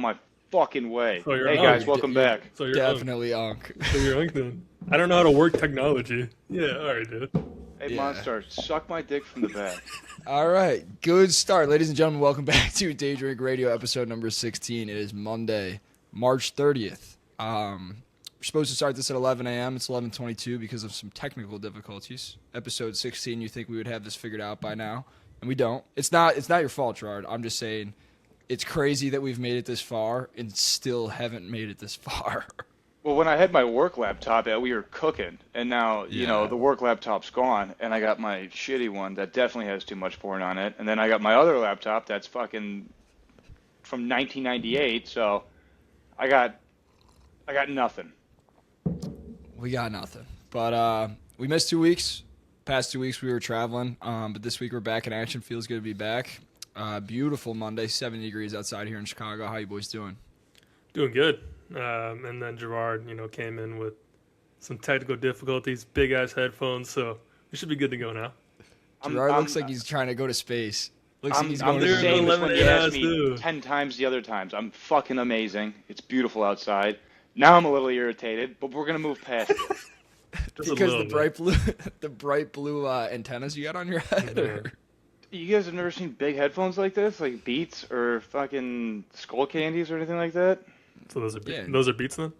my fucking way. So you're Hey an guys, unk. welcome back. So you're Definitely Unk. So you're unk then. I don't know how to work technology. Yeah, all right, dude. Hey Yeah. Monstar, suck my dick from the back. All right, good start. Ladies and gentlemen, welcome back to Daydrink Radio episode number 16. It is Monday, March 30th. We're supposed to start this at 11 a.m. It's 11:22 because of some technical difficulties. Episode 16, you think we would have this figured out by now, and we don't. It's not your fault, Gerard. I'm just saying it's crazy that we've made it this far and still haven't made it this far. Well, when I had my work laptop, we were cooking, and now, Yeah. the work laptop's gone, and I got my shitty one that definitely has too much porn on it, and then I got my other laptop that's fucking from 1998, so I got nothing. We got nothing. But we missed 2 weeks. Past 2 weeks we were traveling, but this week we're back in action. Feels good to be back. Beautiful Monday, 70 degrees outside here in Chicago. How you boys doing? Doing good. And then Gerard, came in with some technical difficulties, big ass headphones, so we should be good to go now. Gerard looks like he's trying to go to space. Looks like he's I'm going the to same as when you asked me too. 10 times the other times. I'm fucking amazing. It's beautiful outside. Now I'm a little irritated, but we're going to move past it. Just a because little the bright blue antennas you got on your head. Yeah. Or? You guys have never seen big headphones like this? Like Beats or fucking Skull Candies or anything like that? So those are Yeah. those are beats then?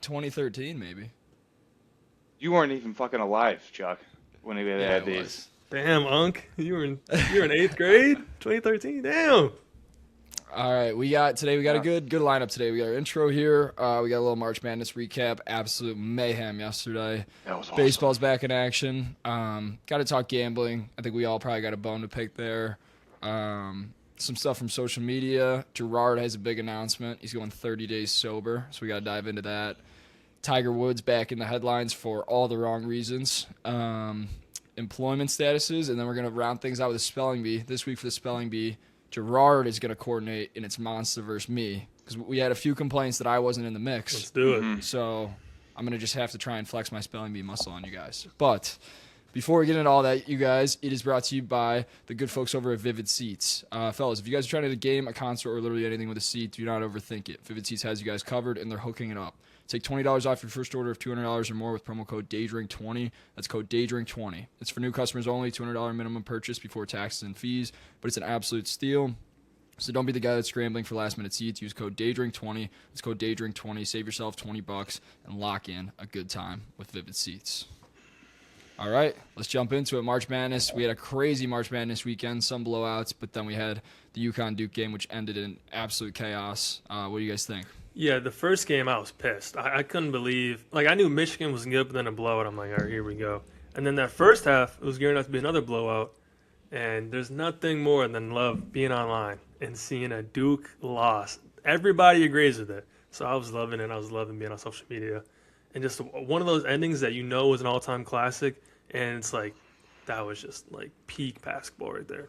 2013 maybe. You weren't even fucking alive, Chuck, when they Yeah, had it these. was. Damn, Unk, you're in 8th grade, 2013. Damn. All right, we got a good lineup today. We got our intro here. We got a little March Madness recap. Absolute mayhem yesterday. That was awesome. Baseball's back in action. Got to talk gambling. I think we all probably got a bone to pick there. Some stuff from social media. Gerard has a big announcement. He's going 30 days sober, so we got to dive into that. Tiger Woods back in the headlines for all the wrong reasons. Employment statuses, and then we're going to round things out with a spelling bee. This week for the spelling bee, Gerard is going to coordinate, and it's Monster versus me, because we had a few complaints that I wasn't in the mix. Let's do it. So I'm going to just have to try and flex my spelling bee muscle on you guys. But before we get into all that, you guys, it is brought to you by the good folks over at Vivid Seats. Fellas, if you guys are trying to get a game, a concert, or literally anything with a seat, do not overthink it. Vivid Seats has you guys covered, and they're hooking it up. Take $20 off your first order of $200 or more with promo code Daydrink20. That's code Daydrink20. It's for new customers only, $200 minimum purchase before taxes and fees, but it's an absolute steal. So don't be the guy that's scrambling for last-minute seats. Use code Daydrink20. It's code Daydrink20. Save yourself $20 and lock in a good time with Vivid Seats. All right, let's jump into it. March Madness. We had a crazy March Madness weekend, some blowouts, but then we had the UConn-Duke game, which ended in absolute chaos. What do you guys think? Yeah, the first game I was pissed. I couldn't believe, I knew Michigan was good, but then a blowout. I'm like, all right, here we go. And then that first half, it was gearing up to be another blowout. And there's nothing more than love being online and seeing a Duke loss. Everybody agrees with it. So I was loving it. I was loving being on social media. And just one of those endings that was an all-time classic. And it's like, that was just peak basketball right there.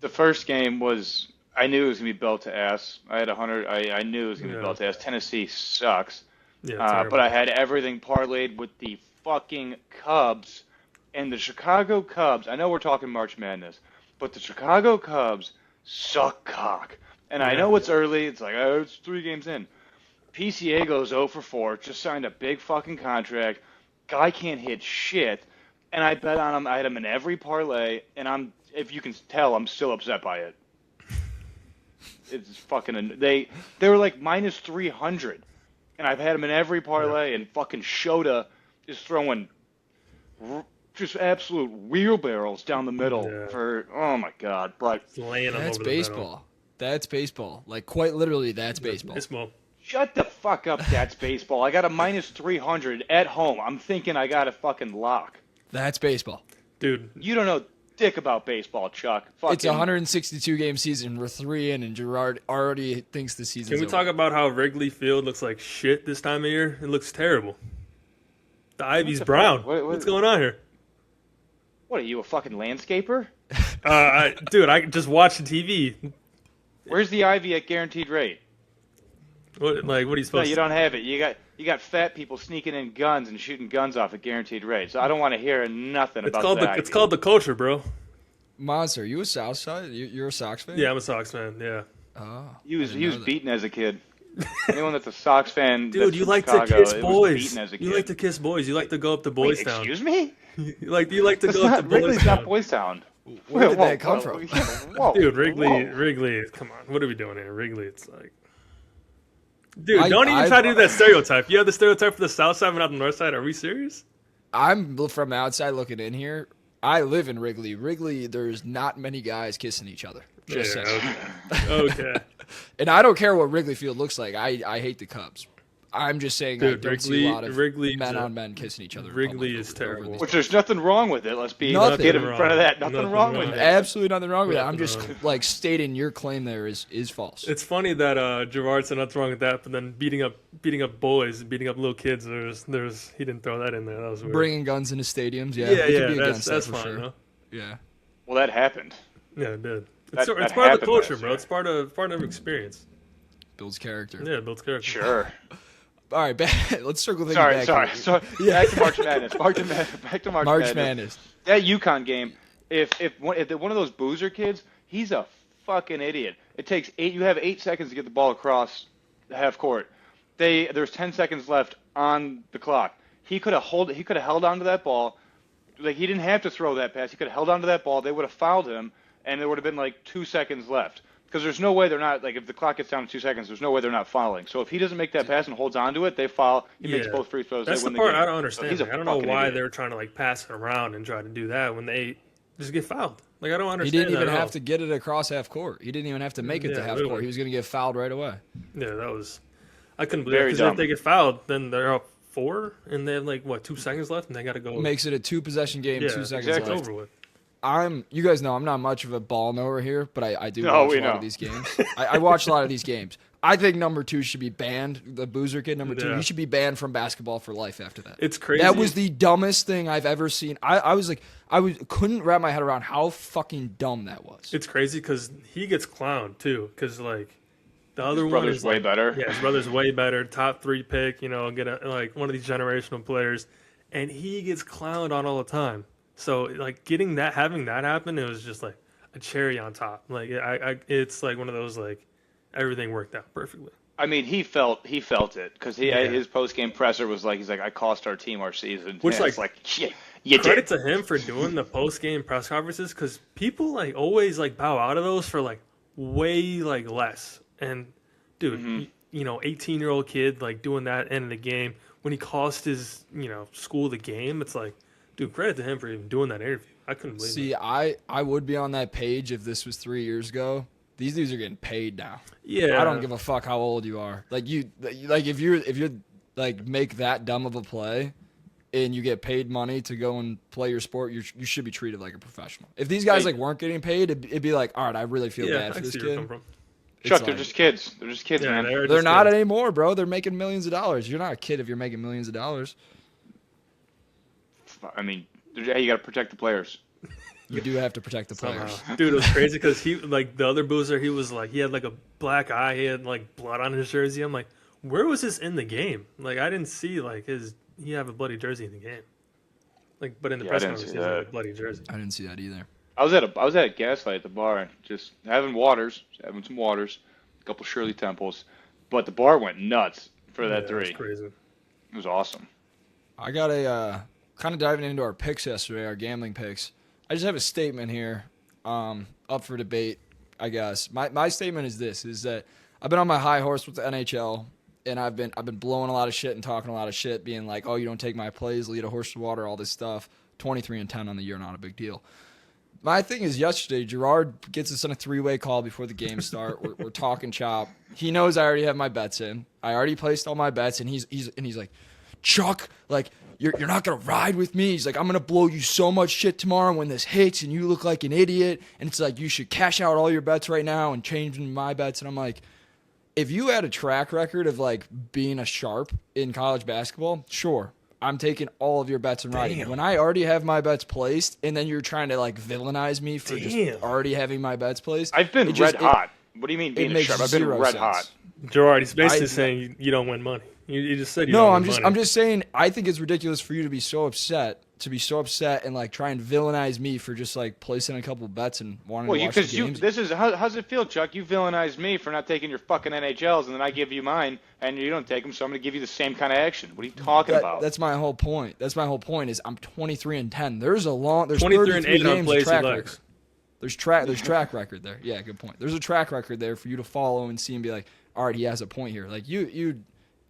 The first game was, I knew it was going to be belt to ass. I had 100, I knew it was going to be belt to ass. Tennessee sucks. Yeah, But I had everything parlayed with the fucking Cubs. And the Chicago Cubs, I know we're talking March Madness, but the Chicago Cubs suck cock. And I know it's early. It's it's 3 games in. PCA goes 0 for 4, just signed a big fucking contract. Guy can't hit shit. And I bet on him. I had him in every parlay. And if you can tell, I'm still upset by it. It's fucking, they were like minus 300. And I've had him in every parlay. And fucking Shota is throwing just absolute wheelbarrows down the middle for, oh my God. But laying them That's over the baseball. middle. That's baseball. Quite literally, that's baseball. Baseball. shut the fuck up, that's baseball. I got a minus 300 at home. I'm thinking I got a fucking lock. That's baseball. Dude. You don't know dick about baseball, Chuck. Fucking, It's a 162-game season. We're 3 in, and Gerard already thinks the season's Can we over. talk about how Wrigley Field looks like shit this time of year? It looks terrible. The ivy's brown. What's going on here? What are you, a fucking landscaper? Dude, I just watched the TV. Where's the ivy at guaranteed rate? What are you No, supposed you to? don't have it. You got fat people sneaking in guns and shooting guns off at guaranteed rate. So I don't want to hear nothing It's about called that. the culture, bro. Monster, are you a South Side? You're a Sox fan? Yeah, I'm a Sox fan. Yeah. Oh, He was beaten as a kid. Anyone that's a Sox fan, Dude, that's you from like Chicago, to kiss it was boys. beaten as a kid. You like to kiss boys. You like to go up to Wait, Boys Town. excuse me? You like to That's go up to not Boys Wrigley's Town. not Boys Town. Where did that come from? Whoa, Dude, Wrigley, whoa. Wrigley, come on. What are we doing here? Wrigley, it's like... Dude, I- don't even I- try to do that stereotype. You have the stereotype for the South Side but not the North Side? Are we serious? I'm from outside looking in here. I live in Wrigley. Wrigley, there's not many guys kissing each other. Just saying. Okay. Okay. And I don't care what Wrigley Field looks like. I hate the Cubs. I'm just saying I Dude, don't see a lot of Wrigley's men on men kissing each other. in Wrigley public is over terrible. these- Which there's nothing wrong with it. Let's be Nothing get in wrong. front of that. Nothing Nothing wrong wrong. with it. Absolutely nothing wrong with that. I'm Nothing just wrong. like stating your claim there is false. It's funny that Gerard said nothing wrong with that, but then beating up boys, beating up little kids, there's he didn't throw that in there. That was weird. Bringing guns into stadiums, yeah, yeah, we could be that's against that for fine. sure. Though. Yeah, Well, that happened. Yeah, it did. That It's part of the happened culture, last bro. year. It's part of experience. builds character. Yeah, it builds character. Sure. All right, let's circle things Sorry. back. here. Yeah. Back to March Madness. Back to March March Madness. Madness. That UConn game. If one of those boozer kids, he's a fucking idiot. It takes 8. You have 8 seconds to get the ball across the half court. There's 10 seconds left on the clock. He could have held onto that ball. Like, he didn't have to throw that pass. He could have held onto that ball. They would have fouled him, and there would have been like 2 seconds left. Because there's no way they're not, like, if the clock gets down to 2 seconds, there's no way they're not fouling. So if he doesn't make that pass and holds onto it, they foul. He makes both free throws. That's they win the part game. I don't So understand. he's a Like, I don't know fucking why idiot. they were trying to like pass it around and try to do that when they just get fouled. Like, I don't He understand. didn't even that at have all. to get it across half court. He didn't even have to make it to Yeah, half literally. court. He was going to get fouled right away. Yeah, that was. I couldn't believe it Very because if dumb. they get fouled, then they're up 4, and they have like what 2 seconds left, and they got to go. Makes it a 2-possession game, yeah, 2 seconds exactly. left. Over with. You guys know I'm not much of a ball knower here, but I do No, watch we a lot know. of these games. I watch a lot of these games. I think number 2 should be banned. The boozer kid, number 2, Yeah. he should be banned from basketball for life after that. It's crazy. That was the dumbest thing I've ever seen. Couldn't wrap my head around how fucking dumb that was. It's crazy because he gets clowned too. Because like the other one brother's is way like, better. Yeah, his brother's way better. Top 3 pick. Like one of these generational players, and he gets clowned on all the time. So like having that happen, it was just like a cherry on top. Like it's like one of those like everything worked out perfectly. I mean, he felt it because his post game presser was like, he's like, I cost our team our season. Which, And like, it's like, yeah, you Credit did. to him for doing the post game press conferences because people like always like bow out of those for like way like less. And dude, Mm-hmm. 18-year-old kid like doing that end of the game when he cost his school the game. It's like, dude, credit to him for even doing that interview. I couldn't believe it. See, I would be on that page if this was 3 years ago. These dudes are getting paid now. Yeah, I don't give a fuck how old you are. Like if you're like make that dumb of a play and you get paid money to go and play your sport, you should be treated like a professional. If these guys like weren't getting paid, it'd be like, all right, I really feel Yeah, bad I for this see where you're kid. coming from. Chuck, It's they're like- just kids. They're just kids, Yeah, man. They're just not kids. anymore, bro. They're making millions of dollars. You're not a kid if you're making millions of dollars. I mean, you got to protect the players. You do have to protect the Somehow. players. Dude, it was crazy because he like the other boozer. He was like he had like a black eye. He had like blood on his jersey. I'm like, where was this in the game? Like I didn't see like he have a bloody jersey in the game. Like, but in the Yeah, I press didn't conference, see he had that. a bloody jersey. I didn't see that either. I was at a Gaslight at the bar, just having some waters, a couple Shirley Temples, but the bar went nuts for that Yeah, three. That's crazy. It was awesome. I got a kind of diving into our picks yesterday, our gambling picks. I just have a statement here, up for debate, I guess. My statement is this: is that I've been on my high horse with the NHL, and I've been blowing a lot of shit and talking a lot of shit, being like, oh, you don't take my plays, lead a horse to water, all this stuff. 23-10 on the year, not a big deal. My thing is, yesterday, Gerard gets us on a 3-way call before the game start. We're talking chop. He knows I already have my bets in. I already placed all my bets, and he's like, Chuck, like, you're not gonna ride with me. He's like, I'm gonna blow you so much shit tomorrow when this hits, and you look like an idiot. And it's like, you should cash out all your bets right now and change into my bets. And I'm like, if you had a track record of like being a sharp in college basketball, sure, I'm taking all of your bets and riding. Damn. When I already have my bets placed, and then you're trying to like villainize me for Damn. just already having my bets placed, I've been it just- red hot. What do you mean being a makes sharp? I've been zero red sense. hot. Gerard, he's basically I- saying you don't win money. You just said you No, don't I'm win just money. I'm just saying I think it's ridiculous for you to be so upset to be so upset and like try and villainize me for just like placing a couple bets and wanting to watch the games. This is how's it feel, Chuck? You villainized me for not taking your fucking NHLs, and then I give you mine, and you don't take them, so I'm going to give you the same kind of action. What are you talking about? That's my whole point. That's my whole point. Is I'm 23-10. There's 23-8 games on track plays. record. There's track record there. Yeah, good point. There's a track record there for you to follow and see and be like, all right, he has a point here. Like you,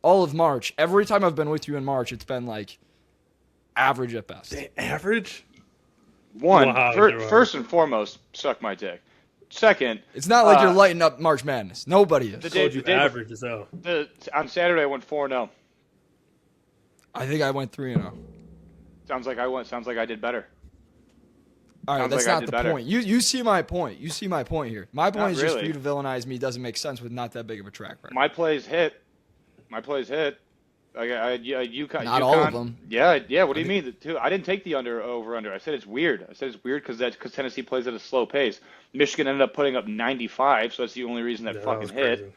all of March. Every time I've been with you in March, it's been like average at best. Average? Wow, first and foremost, suck my dick. Second, it's not like you're lighting up March Madness. Nobody is. I told you average as hell. On Saturday, I went 4-0. I think I went 3-0. Sounds like I did better. All right, that's not the point. You see my point. You see my point here. My point is just for you to villainize me doesn't make sense with not that big of a track record. My plays hit. Not all of them. Yeah. What do you mean? I didn't take the over/under. I said it's weird. Because Tennessee plays at a slow pace. Michigan ended up putting up 95, so that's the only reason that fucking hit.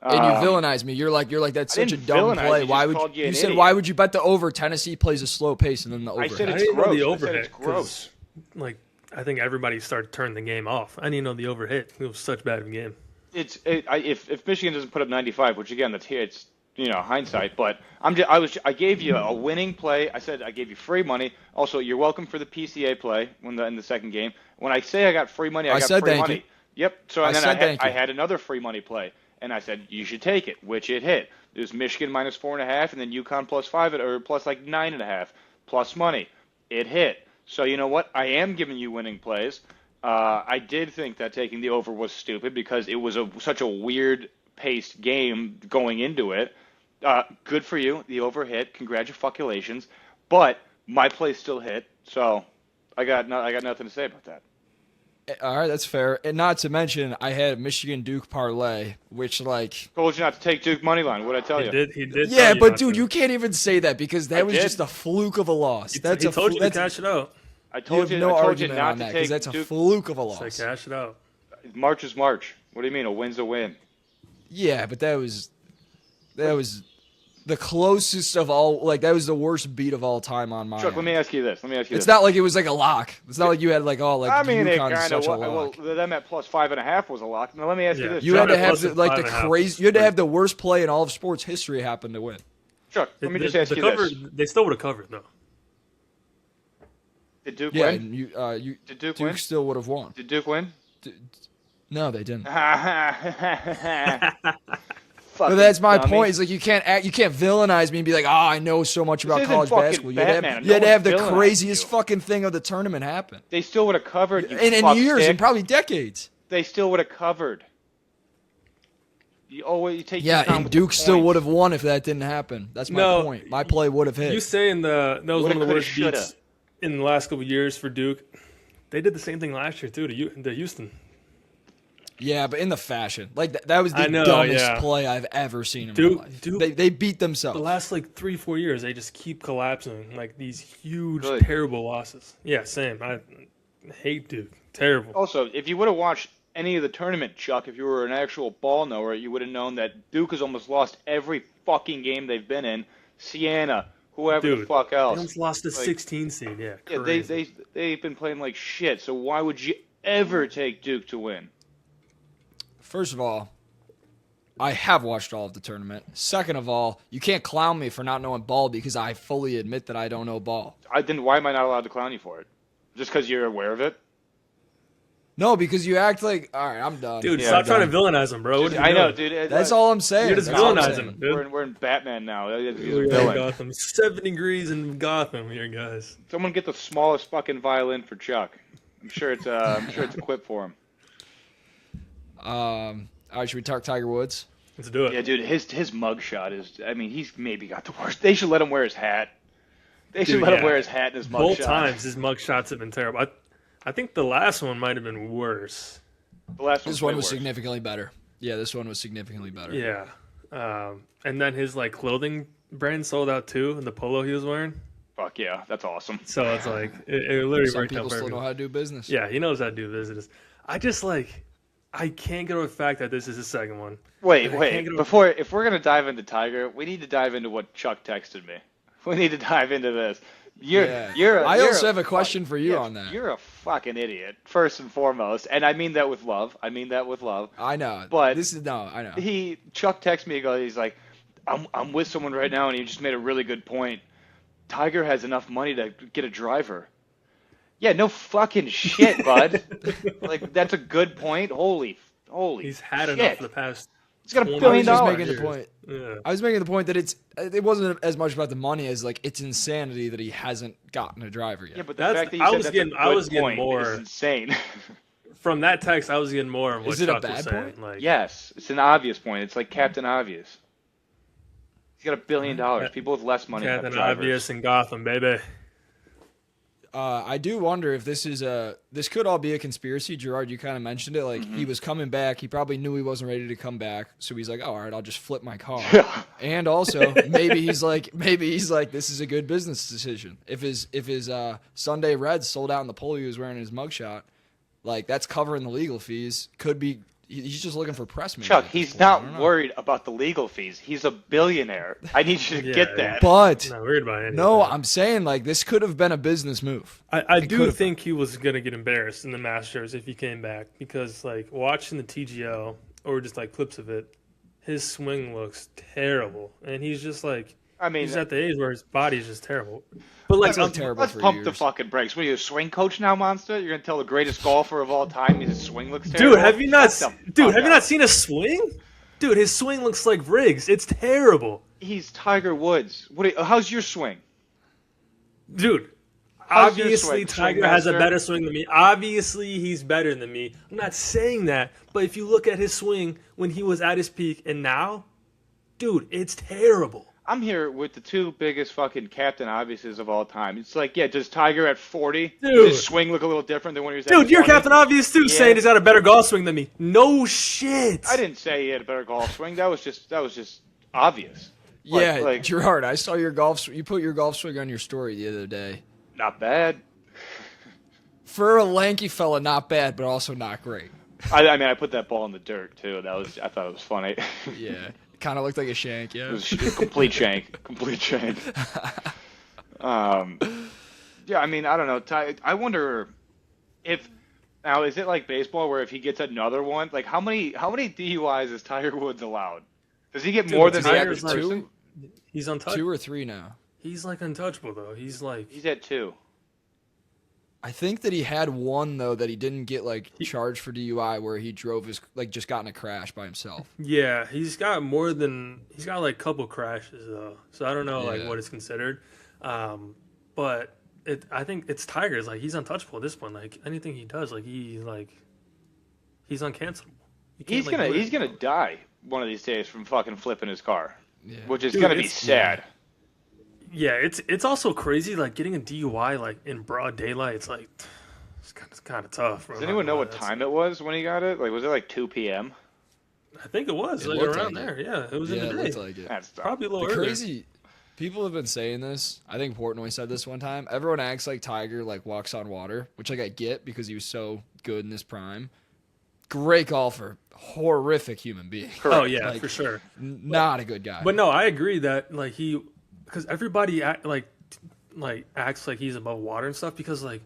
And you villainize me. You're like that's such a dumb play. Why would you said why would you bet the over? Tennessee plays a slow pace and then the over. I said it's gross. The overhit, it's gross. Like I think everybody started turning the game off. I didn't know the overhit. It was such a bad game. If Michigan doesn't put up 95, which again it's hindsight, but I gave you a winning play. I said I gave you free money. Also, you're welcome for the PCA play in the second game. When I say I got free money, I got free money. Yep. So I had another free money play, and I said you should take it, which it hit. It was Michigan minus 4.5, and then UConn plus 5 or plus like 9.5 plus money. It hit. So you know what? I am giving you winning plays. I did think that taking the over was stupid because it was such a weird paced game going into it. Good for you. The over hit. Congratulations. But my play still hit. So I got nothing to say about that. All right, that's fair. And not to mention, I had Michigan Duke parlay, which told you not to take Duke money line. What'd I tell you? He did. Yeah, but dude, you can't even say that because that was just a fluke of a loss. He told you to cash it out. I told you no I told argument you not on that to because take that's a Duke. fluke of a loss. Say cash it out. March is March. What do you mean? A win's a win. Yeah, but that was the closest of all. Like that was the worst beat of all time on my. Chuck, end. let me ask you this. It's not like it was like a lock. It's not like you had I mean, it UConn kind such of. a lock. Well, them at plus 5.5 was a lock. Now let me ask you this. You had to have plus like the 5.5. crazy. You had to have the worst play in all of sports history happen to win. Chuck, let me just ask you this. They still would have covered though. Did Duke Yeah, win? and Did Duke Duke win? still would have won. Did Duke win? No, they didn't. But that's my point. Is like you can't villainize me and be like, I know so much about college basketball. You had to have the craziest fucking thing of the tournament happen. They still would have covered. In years and probably decades. They still would have covered. You take and Duke still would have won if that didn't happen. That's my point. My play would have hit. You saying that was one of the worst beats in the last couple of years for Duke? They did the same thing last year too to Houston. Yeah, but in the fashion. Like, that was the dumbest play I've ever seen in my life. Duke, they beat themselves. The last, 3-4 years, they just keep collapsing. Like, these huge, terrible losses. Yeah, same. I hate Duke. Terrible. Also, if you would have watched any of the tournament, Chuck, if you were an actual ball knower, you would have known that Duke has almost lost every fucking game they've been in. Siena, whoever the fuck else. They almost lost a 16 seed, yeah. They've been playing like shit, so why would you ever take Duke to win? First of all, I have watched all of the tournament. Second of all, you can't clown me for not knowing ball because I fully admit that I don't know ball. Why am I not allowed to clown you for it? Just because you're aware of it? No, because you act like, all right, I'm done. Dude, stop trying to villainize him, bro. I know, dude. That's all I'm saying. You're just villainizing him, dude. We're in Batman now. We're in Gotham. 7 degrees in Gotham here, guys. Someone get the smallest fucking violin for Chuck. I'm sure it's equipped for him. All right, should we talk Tiger Woods? Let's do it. Yeah, dude, his mugshot is. I mean, he's maybe got the worst. They should let him wear his hat. They should let him wear his hat and his mugshot. Both times his mugshots have been terrible. I think the last one might have been worse. This one was significantly better. Yeah, this one was significantly better. Yeah, and then his clothing brand sold out too, and the polo he was wearing. Fuck yeah, that's awesome. So it's it literally Some worked out people still know how to do business. Yeah, he knows how to do business. I just I can't get over the fact that this is his second one. Wait. If we're gonna dive into Tiger, we need to dive into what Chuck texted me. We need to dive into this. I also have a question for you on that. You're a fucking idiot, first and foremost, and I mean that with love. I know, but I know. Chuck texted me. He's like, I'm with someone right now, and he just made a really good point. Tiger has enough money to get a driver. Yeah, no fucking shit, bud. Like, that's a good point. Holy He's had shit. enough for the past. He's got $1 billion. I was making the point that it wasn't as much about the money as like it's insanity that he hasn't gotten a driver yet. Yeah, but the fact that you said I was getting more is insane. From that text, I was getting more of what Is it Chuck a bad was saying. point? Like, yes, it's an obvious point. It's like Captain Obvious. He's got $1 billion. People with less money have Captain drivers. Obvious in Gotham, baby. I do wonder if this could all be a conspiracy. Gerard, you kind of mentioned it. Like, he was coming back. He probably knew he wasn't ready to come back. So he's like, oh, all right, I'll just flip my car. And also, maybe he's like, this is a good business decision. If his Sunday Reds sold out in the polo he was wearing in his mugshot, like, that's covering the legal fees. Could be. He's just looking for press. Chuck, he's not worried about the legal fees. He's a billionaire. I need you to get that. But not worried about anything. No, I'm saying like this could have been a business move. I do think he was gonna get embarrassed in the Masters if he came back because like watching the TGL or just like clips of it, his swing looks terrible, and he's just like. I mean, he's at the age where his body's just terrible. But like, let's pump the fucking brakes. What are you, a swing coach now, monster? You're gonna tell the greatest golfer of all time his swing looks terrible? Dude, have you not seen a swing? Dude, his swing looks like Riggs. It's terrible. He's Tiger Woods. How's your swing? Dude, obviously Tiger has a better swing than me. Obviously he's better than me. I'm not saying that, but if you look at his swing when he was at his peak and now, dude, it's terrible. I'm here with the two biggest fucking Captain Obviouses of all time. It's like, yeah, does Tiger at 40, does his swing look a little different than when he was at 20? Dude, you're Captain Obvious too, saying he's got a better golf swing than me. No shit. I didn't say he had a better golf swing. That was just obvious. Yeah, like, Gerard, I saw your golf. You put your golf swing on your story the other day. Not bad. For a lanky fella, not bad, but also not great. I mean, I put that ball in the dirt too. I thought it was funny. Yeah. Kind of looked like a shank, yeah. It was a complete shank. Complete shank. Yeah, I mean, I don't know. I wonder if now is it like baseball where if he gets another one, like how many DUIs is Tiger Woods allowed? Does he get more than the average person? He's untouchable. 2 or 3 now. He's like untouchable though. He's at 2. I think that he had one though that he didn't get like charged for DUI where he drove his like just got in a crash by himself. Yeah, he's got like a couple crashes though. So I don't know like what is considered. But I think it's Tiger's like he's untouchable at this point. Like anything he does, like he's uncancelable. He's gonna die one of these days from fucking flipping his car, which is gonna be sad. Yeah, it's also crazy, like, getting a DUI, like, in broad daylight, it's, like, it's kind of tough. Does anyone know what time it was when he got it? Like, was it, like, 2 p.m.? I think it was, like, around there. Yeah, it was in the day. It looked like it. That's probably a little earlier. Crazy. People have been saying this. I think Portnoy said this one time. Everyone acts like Tiger, like, walks on water, which, like, I get because he was so good in his prime. Great golfer. Horrific human being. Correct. Oh, yeah, like, for sure. Not a good guy. But, no, I agree that, like, because everybody acts like he's above water and stuff. Because like,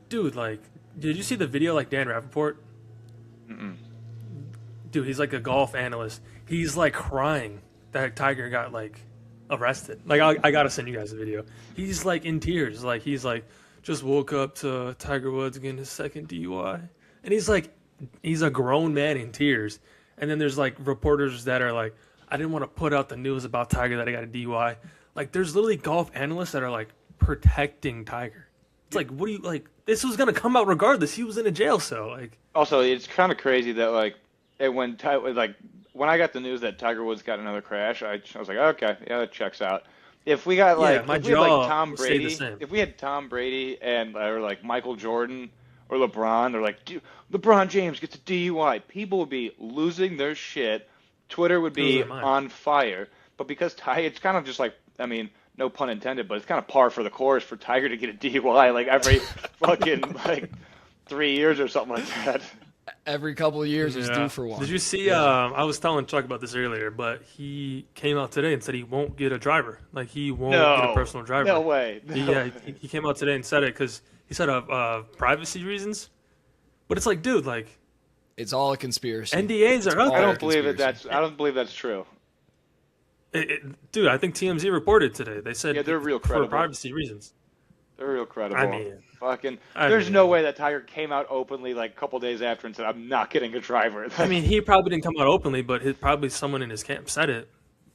dude, like, did you see the video like Dan Rappaport? Mm-mm. Dude, he's like a golf analyst. He's like crying that Tiger got like arrested. Like I gotta send you guys the video. He's like in tears. Like he's like just woke up to Tiger Woods getting his second DUI, and he's a grown man in tears. And then there's like reporters that are like, I didn't want to put out the news about Tiger that I got a DUI. Like, there's literally golf analysts that are, like, protecting Tiger. It's like, what do you, like, this was going to come out regardless. He was in a jail cell, like. Also, it's kind of crazy that, like, when I got the news that Tiger Woods got another crash, I was like, okay, yeah, that checks out. If we got, like, Tom Brady, if we had Tom Brady and, or, like, Michael Jordan or LeBron, they're like, dude, LeBron James gets a DUI. People would be losing their shit. Twitter would be on fire. But because Tiger, it's kind of just like, I mean, no pun intended, but it's kind of par for the course for Tiger to get a DUI like every fucking like 3 years or something like that. Every couple of years, he's due for one. Did you see? I was telling Chuck about this earlier, but he came out today and said he won't get a driver. Like he won't get a personal driver. No way. He came out today and said it because he said privacy reasons. But it's like, dude, like it's all a conspiracy. NDAs are out there. I don't believe that's true. Dude, I think TMZ reported today. They said they're real credible for privacy reasons. They're real credible. I mean, there's no way that Tiger came out openly like a couple days after and said, "I'm not getting a driver." I mean, he probably didn't come out openly, but probably someone in his camp said it.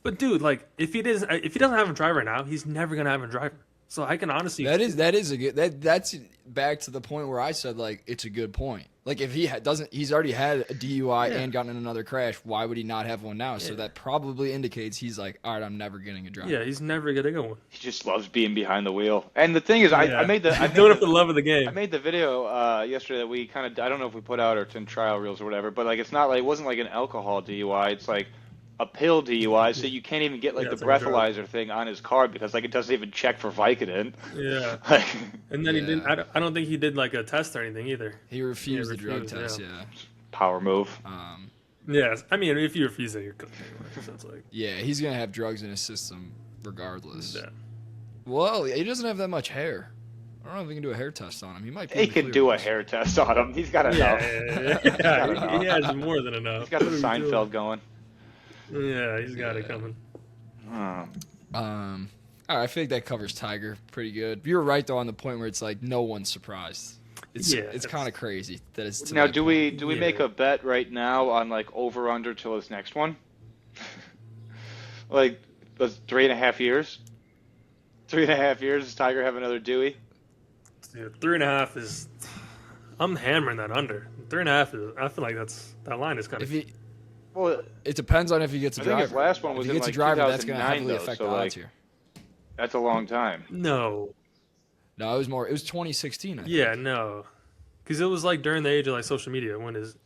But dude, like, if he doesn't have a driver now, he's never gonna have a driver. So I can honestly that's back to the point where I said like it's a good point. Like if he he's already had a DUI and gotten in another crash. Why would he not have one now? Yeah. So that probably indicates he's like, all right, I'm never getting a driver. Yeah, he's never gonna get one. He just loves being behind the wheel. And the thing is, I made the doing it for the love of the game. I made the video yesterday that we kind of I don't know if we put out or it's in trial reels or whatever, but like it's not like it wasn't like an alcohol DUI. It's like a pill DUI, so you can't even get like the breathalyzer thing on his card because like it doesn't even check for Vicodin. Yeah. And then he didn't. I don't think he did like a test or anything either. He refused the drug test. Yeah. Power move. Yes, I mean if you refuse it, you're cooked anyway. So it's like. Yeah, he's gonna have drugs in his system regardless. Yeah. Well, he doesn't have that much hair. I don't know if we can do a hair test on him. He might. He can do a hair test on him. He's got enough. Yeah, he has more than enough. He's got the Seinfeld going. Yeah, he's got it coming. All right, I feel like that covers Tiger pretty good. You were right though on the point where it's like no one's surprised. It's kind of crazy that it's. Now, do we make a bet right now on like over under till his next one? Like, that's 3.5 years. 3.5 years. Does Tiger have another Dewey? Dude, 3.5 is. I'm hammering that under. 3.5 is. I feel like that line is kind of. Well, it depends on if he gets a driver. I think his last one was in like 2009, that's going to heavily affect the odds here. That's a long time. No, it was more. It was 2016. I think. Yeah, no, because it was like during the age of like social media when his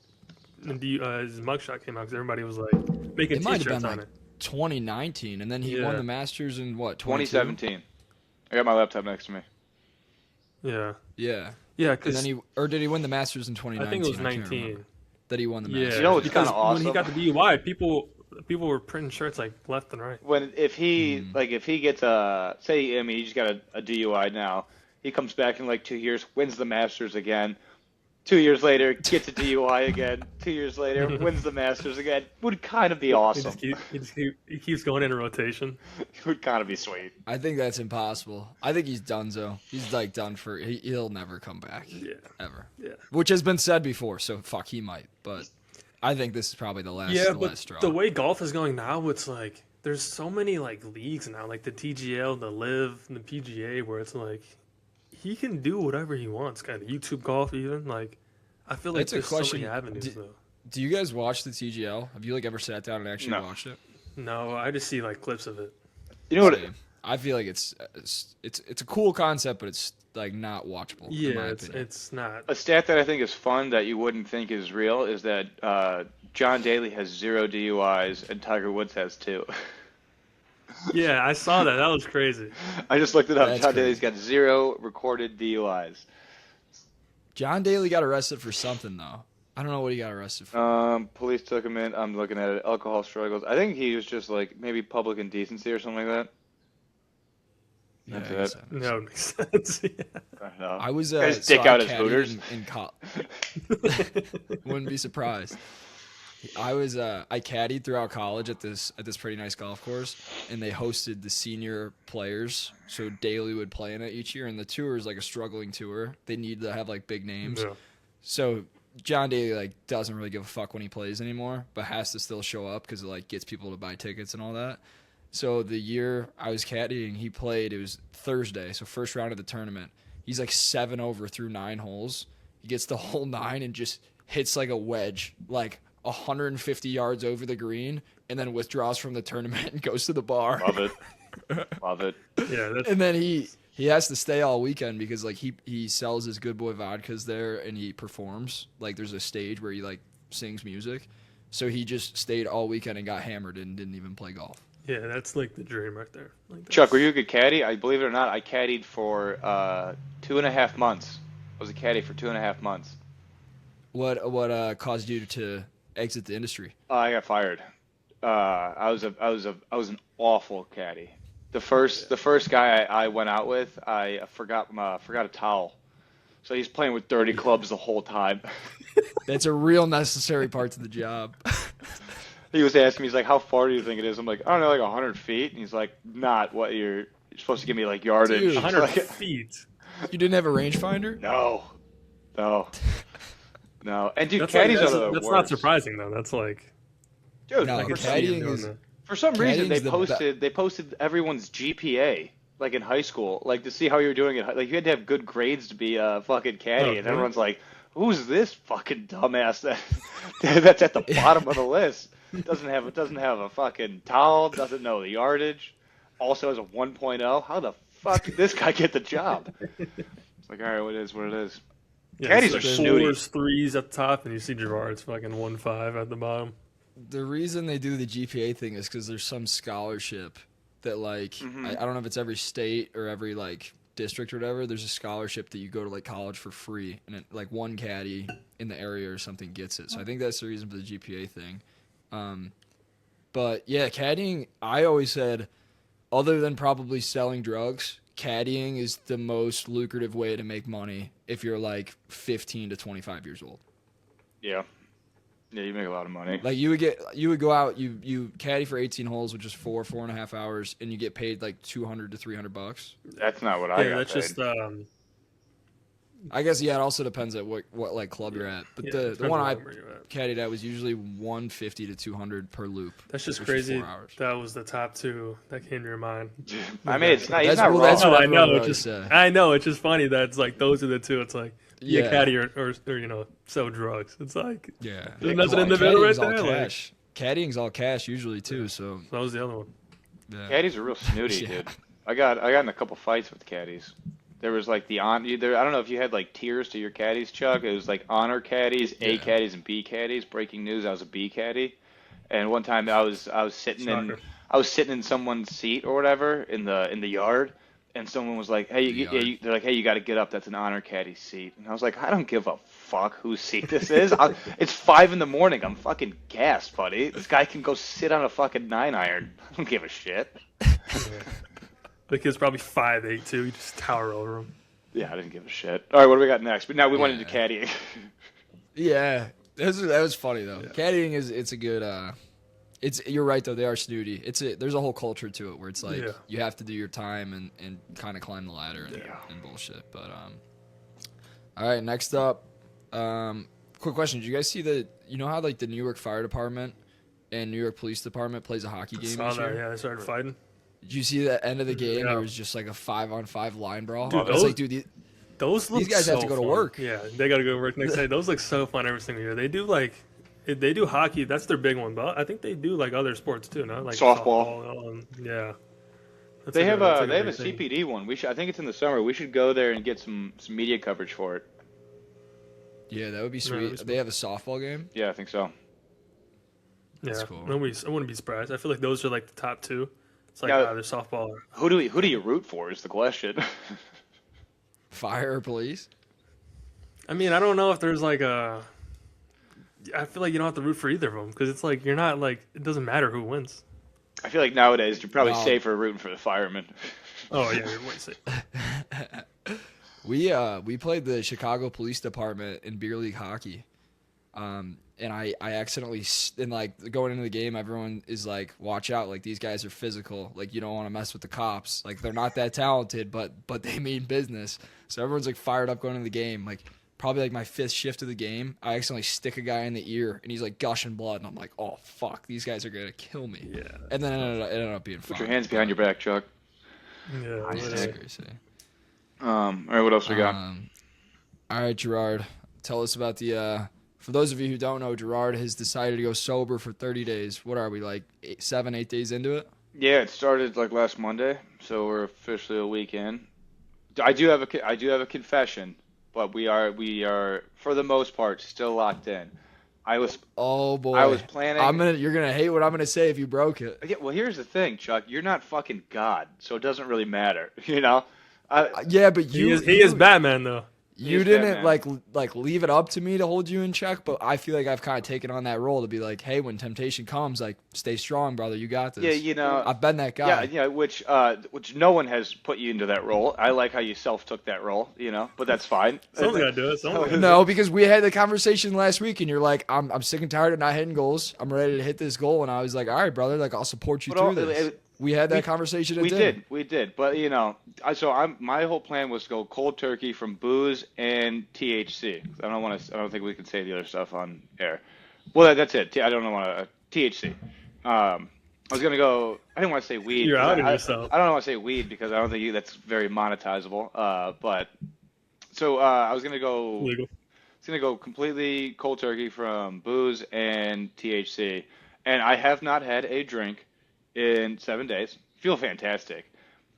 mugshot came out because everybody was like making T-shirts on it. 2019, and then he won the Masters in what? 2017. I got my laptop next to me. Yeah. Yeah. Yeah, because did he win the Masters in 2019? I think it was 19. That he won the Masters. Yeah, you know what's kind of awesome? When he got the DUI, people were printing shirts like left and right. If he gets he just got a DUI now, he comes back in like 2 years, wins the Masters again. 2 years later, gets a DUI again. 2 years later, wins the Masters again. Would kind of be awesome. He keeps going in a rotation. It would kind of be sweet. I think that's impossible. I think he's donezo. He's like done for. He'll never come back. Yeah. Ever. Yeah. Which has been said before. So fuck, he might. But I think this is probably the last. Yeah, but straw. The way golf is going now, it's like there's so many like leagues now, like the TGL, the Live, and the PGA, where it's like he can do whatever he wants. Kind of YouTube golf, even like. I feel like there's so many avenues, though. Do you guys watch the TGL? Have you like ever sat down and actually watched it? No, I just see like clips of it. You know what? I feel like it's a cool concept, but it's like not watchable. Yeah, it's not. A stat that I think is fun that you wouldn't think is real is that John Daly has 0 DUIs and Tiger Woods has 2. Yeah, I saw that. That was crazy. I just looked it up. John Daly's got 0 recorded DUIs. John Daly got arrested for something, though. I don't know what he got arrested for. Police took him in. I'm looking at it. Alcohol struggles. I think he was just like maybe public indecency or something like that. Yeah, That's it. No, it makes sense. Yeah. I was stick out his hooters. In Wouldn't be surprised. I caddied throughout college at this pretty nice golf course, and they hosted the senior players. So Daly would play in it each year, and the tour is like a struggling tour. They need to have like big names. Yeah. So John Daly like doesn't really give a fuck when he plays anymore, but has to still show up because it like gets people to buy tickets and all that. So the year I was caddying, he played. It was Thursday, so first round of the tournament. He's like 7 over through 9 holes. He gets the whole 9 and just hits like a wedge, like 150 yards over the green, and then withdraws from the tournament and goes to the bar. Love it. Love it. Yeah. And then he has to stay all weekend because like he sells his Good Boy vodkas there and he performs. Like there's a stage where he like sings music. So he just stayed all weekend and got hammered and didn't even play golf. Yeah, that's like the dream right there. Like Chuck, were you a good caddy? I believe it or not, I caddied for 2.5 months. I was a caddy for 2.5 months. What caused you to exit the industry? I got fired. I was an awful caddy. The first guy I went out with, I forgot a towel. So he's playing with dirty clubs the whole time. That's a real necessary part to the job. He was asking me, he's like, "How far do you think it is?" I'm like, "I don't know, like 100 feet." And he's like, "Not what you're supposed to give me like yardage." Dude, 100 Like, feet. You didn't have a rangefinder? no, no, no. And dude, That's caddies like, are the that's worst. not surprising though. That's like Dude, No, I could see caddying him doing is that. for some reason caddying's they posted everyone's GPA like in high school, like to see how you were doing it. Like you had to have good grades to be a fucking caddy, Oh, and really? everyone's like, "Who's this fucking dumbass that's at the bottom of the list? Doesn't have a fucking towel, doesn't know the yardage, also has a 1.0. How the fuck did this guy get the job?" It's like, all right, what it is. Yeah, Caddies it's are like snooty. 4s, 3s at the top, and you see Gerard's fucking 1.5 at the bottom. The reason they do the GPA thing is because there's some scholarship that, like, I don't know if it's every state or every, like, district or whatever. There's a scholarship that you go to, like, college for free, and, like, one caddy in the area or something gets it. So I think that's the reason for the GPA thing. But, yeah, caddying, I always said, other than probably selling drugs, caddying is the most lucrative way to make money if you're, like, 15 to 25 years old. Yeah. Yeah, you make a lot of money. Like you would go out, you caddy for 18 holes, which is 4.5 hours, and you get paid like $200 to $300. That's not what I Yeah, got that's paid. just I guess it also depends at what like club you're at. But yeah, the depends one on I where you're at. caddied at was usually 150 to 200 per loop. That's just which is crazy. 4 hours. That was the top two that came to your mind. I mean, it's not. He's That's not well, wrong. that's No, what I know. everyone It's always just, say. I know. It's just funny that it's like those are the two. It's like Yeah. you caddy or you know sell drugs. It's like Yeah, There's nothing in the middle right Caddying's all there, like- cash. Caddying's all cash usually too. So that was the other one. yeah. Caddies are real snooty, Yeah. dude. I got in a couple fights with caddies. There was like I don't know if you had like tiers to your caddies, Chuck. It was like honor caddies, A Yeah. caddies, and B caddies. Breaking news: I was a B caddy, and one time I was Shocker. sitting in someone's seat or whatever in the yard, and someone was like, "Hey, they're like, hey, you got to get up. That's an honor caddy seat." And I was like, "I don't give a fuck whose seat this is. It's 5 in the morning. I'm fucking gassed, buddy. This guy can go sit on a fucking 9-iron. I don't give a shit." The kid's probably 5'8" too. You just tower over him. Yeah, I didn't give a shit. All right, what do we got next? But now we went Yeah. into caddying. Yeah, that was funny though. Caddying it's a good. You're right though. They are snooty. There's a whole culture to it where it's like Yeah. you have to do your time and kind of climb the ladder and, Yeah. and bullshit. But all right, next up, quick question: did you guys see you know how like the New York Fire Department and New York Police Department plays a hockey game Saw each that. year? Yeah, they started fighting. Did you see the end of the game? Yeah. There was just like a 5-on-5 line brawl. Dude, I was those- like, dude, Those look These guys so have to go to fun. work. Yeah, they got to go to work next day. Those look so fun every single year. They do they do hockey. That's their big one. But I think they do like other sports too. Not like Softball. Yeah. That's They like have that's a like they have a big thing. CPD one. I think it's in the summer. We should go there and get some media coverage for it. yeah, that would be that'd be sweet. sweet. They have a softball game. Yeah, I think so. Yeah, That's cool. I wouldn't be surprised. I feel like those are like the top two. It's like Now- either softball or Who do you root for is the question. Fire or police? I mean, I don't know if there's like a. I feel like you don't have to root for either of them because it's like you're not like it doesn't matter who wins. I feel like nowadays you're probably Wow. safer rooting for the firemen. Oh yeah, you're way safe. We played the Chicago Police Department in beer league hockey, and I accidentally and like going into the game, everyone is like, "Watch out! Like these guys are physical. Like you don't want to mess with the cops. Like they're not that talented, but they mean business." So everyone's like fired up going into the game. Like probably like my 5th shift of the game, I accidentally stick a guy in the ear and he's like gushing blood, and I'm like, "Oh fuck! These guys are gonna kill me." Yeah. And then it ended up being fun. Put your hands behind your back, Chuck. Yeah. Yeah, literally. that's crazy. All right, what else we got? All right, Gerard, tell us about the. For those of you who don't know, Gerard has decided to go sober for 30 days. What are we, like 8 days into it? Yeah, it started like last Monday, so we're officially a week in. I do have a confession, but we are for the most part still locked in. Oh boy, I was planning. You're gonna hate what I'm gonna say if you broke it. Yeah, well, here's the thing, Chuck. You're not fucking God, so it doesn't really matter, you know. Yeah, but He is Batman though. You Yes, didn't Batman. like leave it up to me to hold you in check, but I feel like I've kind of taken on that role to be like, hey, when temptation comes, like stay strong, brother. You got Yeah, this. I've been that yeah, guy. yeah, which no one has put you into that role. I like how you self took that role, but that's fine. Someone's gotta do it. Someone's gotta do No, it. because we had the conversation last week, and you're like, I'm sick and tired of not hitting goals. I'm ready to hit this goal, and I was like, all right, brother, like I'll support you But through this. We had that we conversation at we dinner. did, we did. But my whole plan was to go cold turkey from booze and THC. I don't think we can say the other stuff on air. Well, that's it. I don't want to THC. I was gonna go. I didn't want to say weed You're because outing yourself. I don't want to say weed because I don't think that's very monetizable. But so I was gonna go. Legal. It's gonna go completely cold turkey from booze and THC, and I have not had a drink in 7 days. Feel fantastic.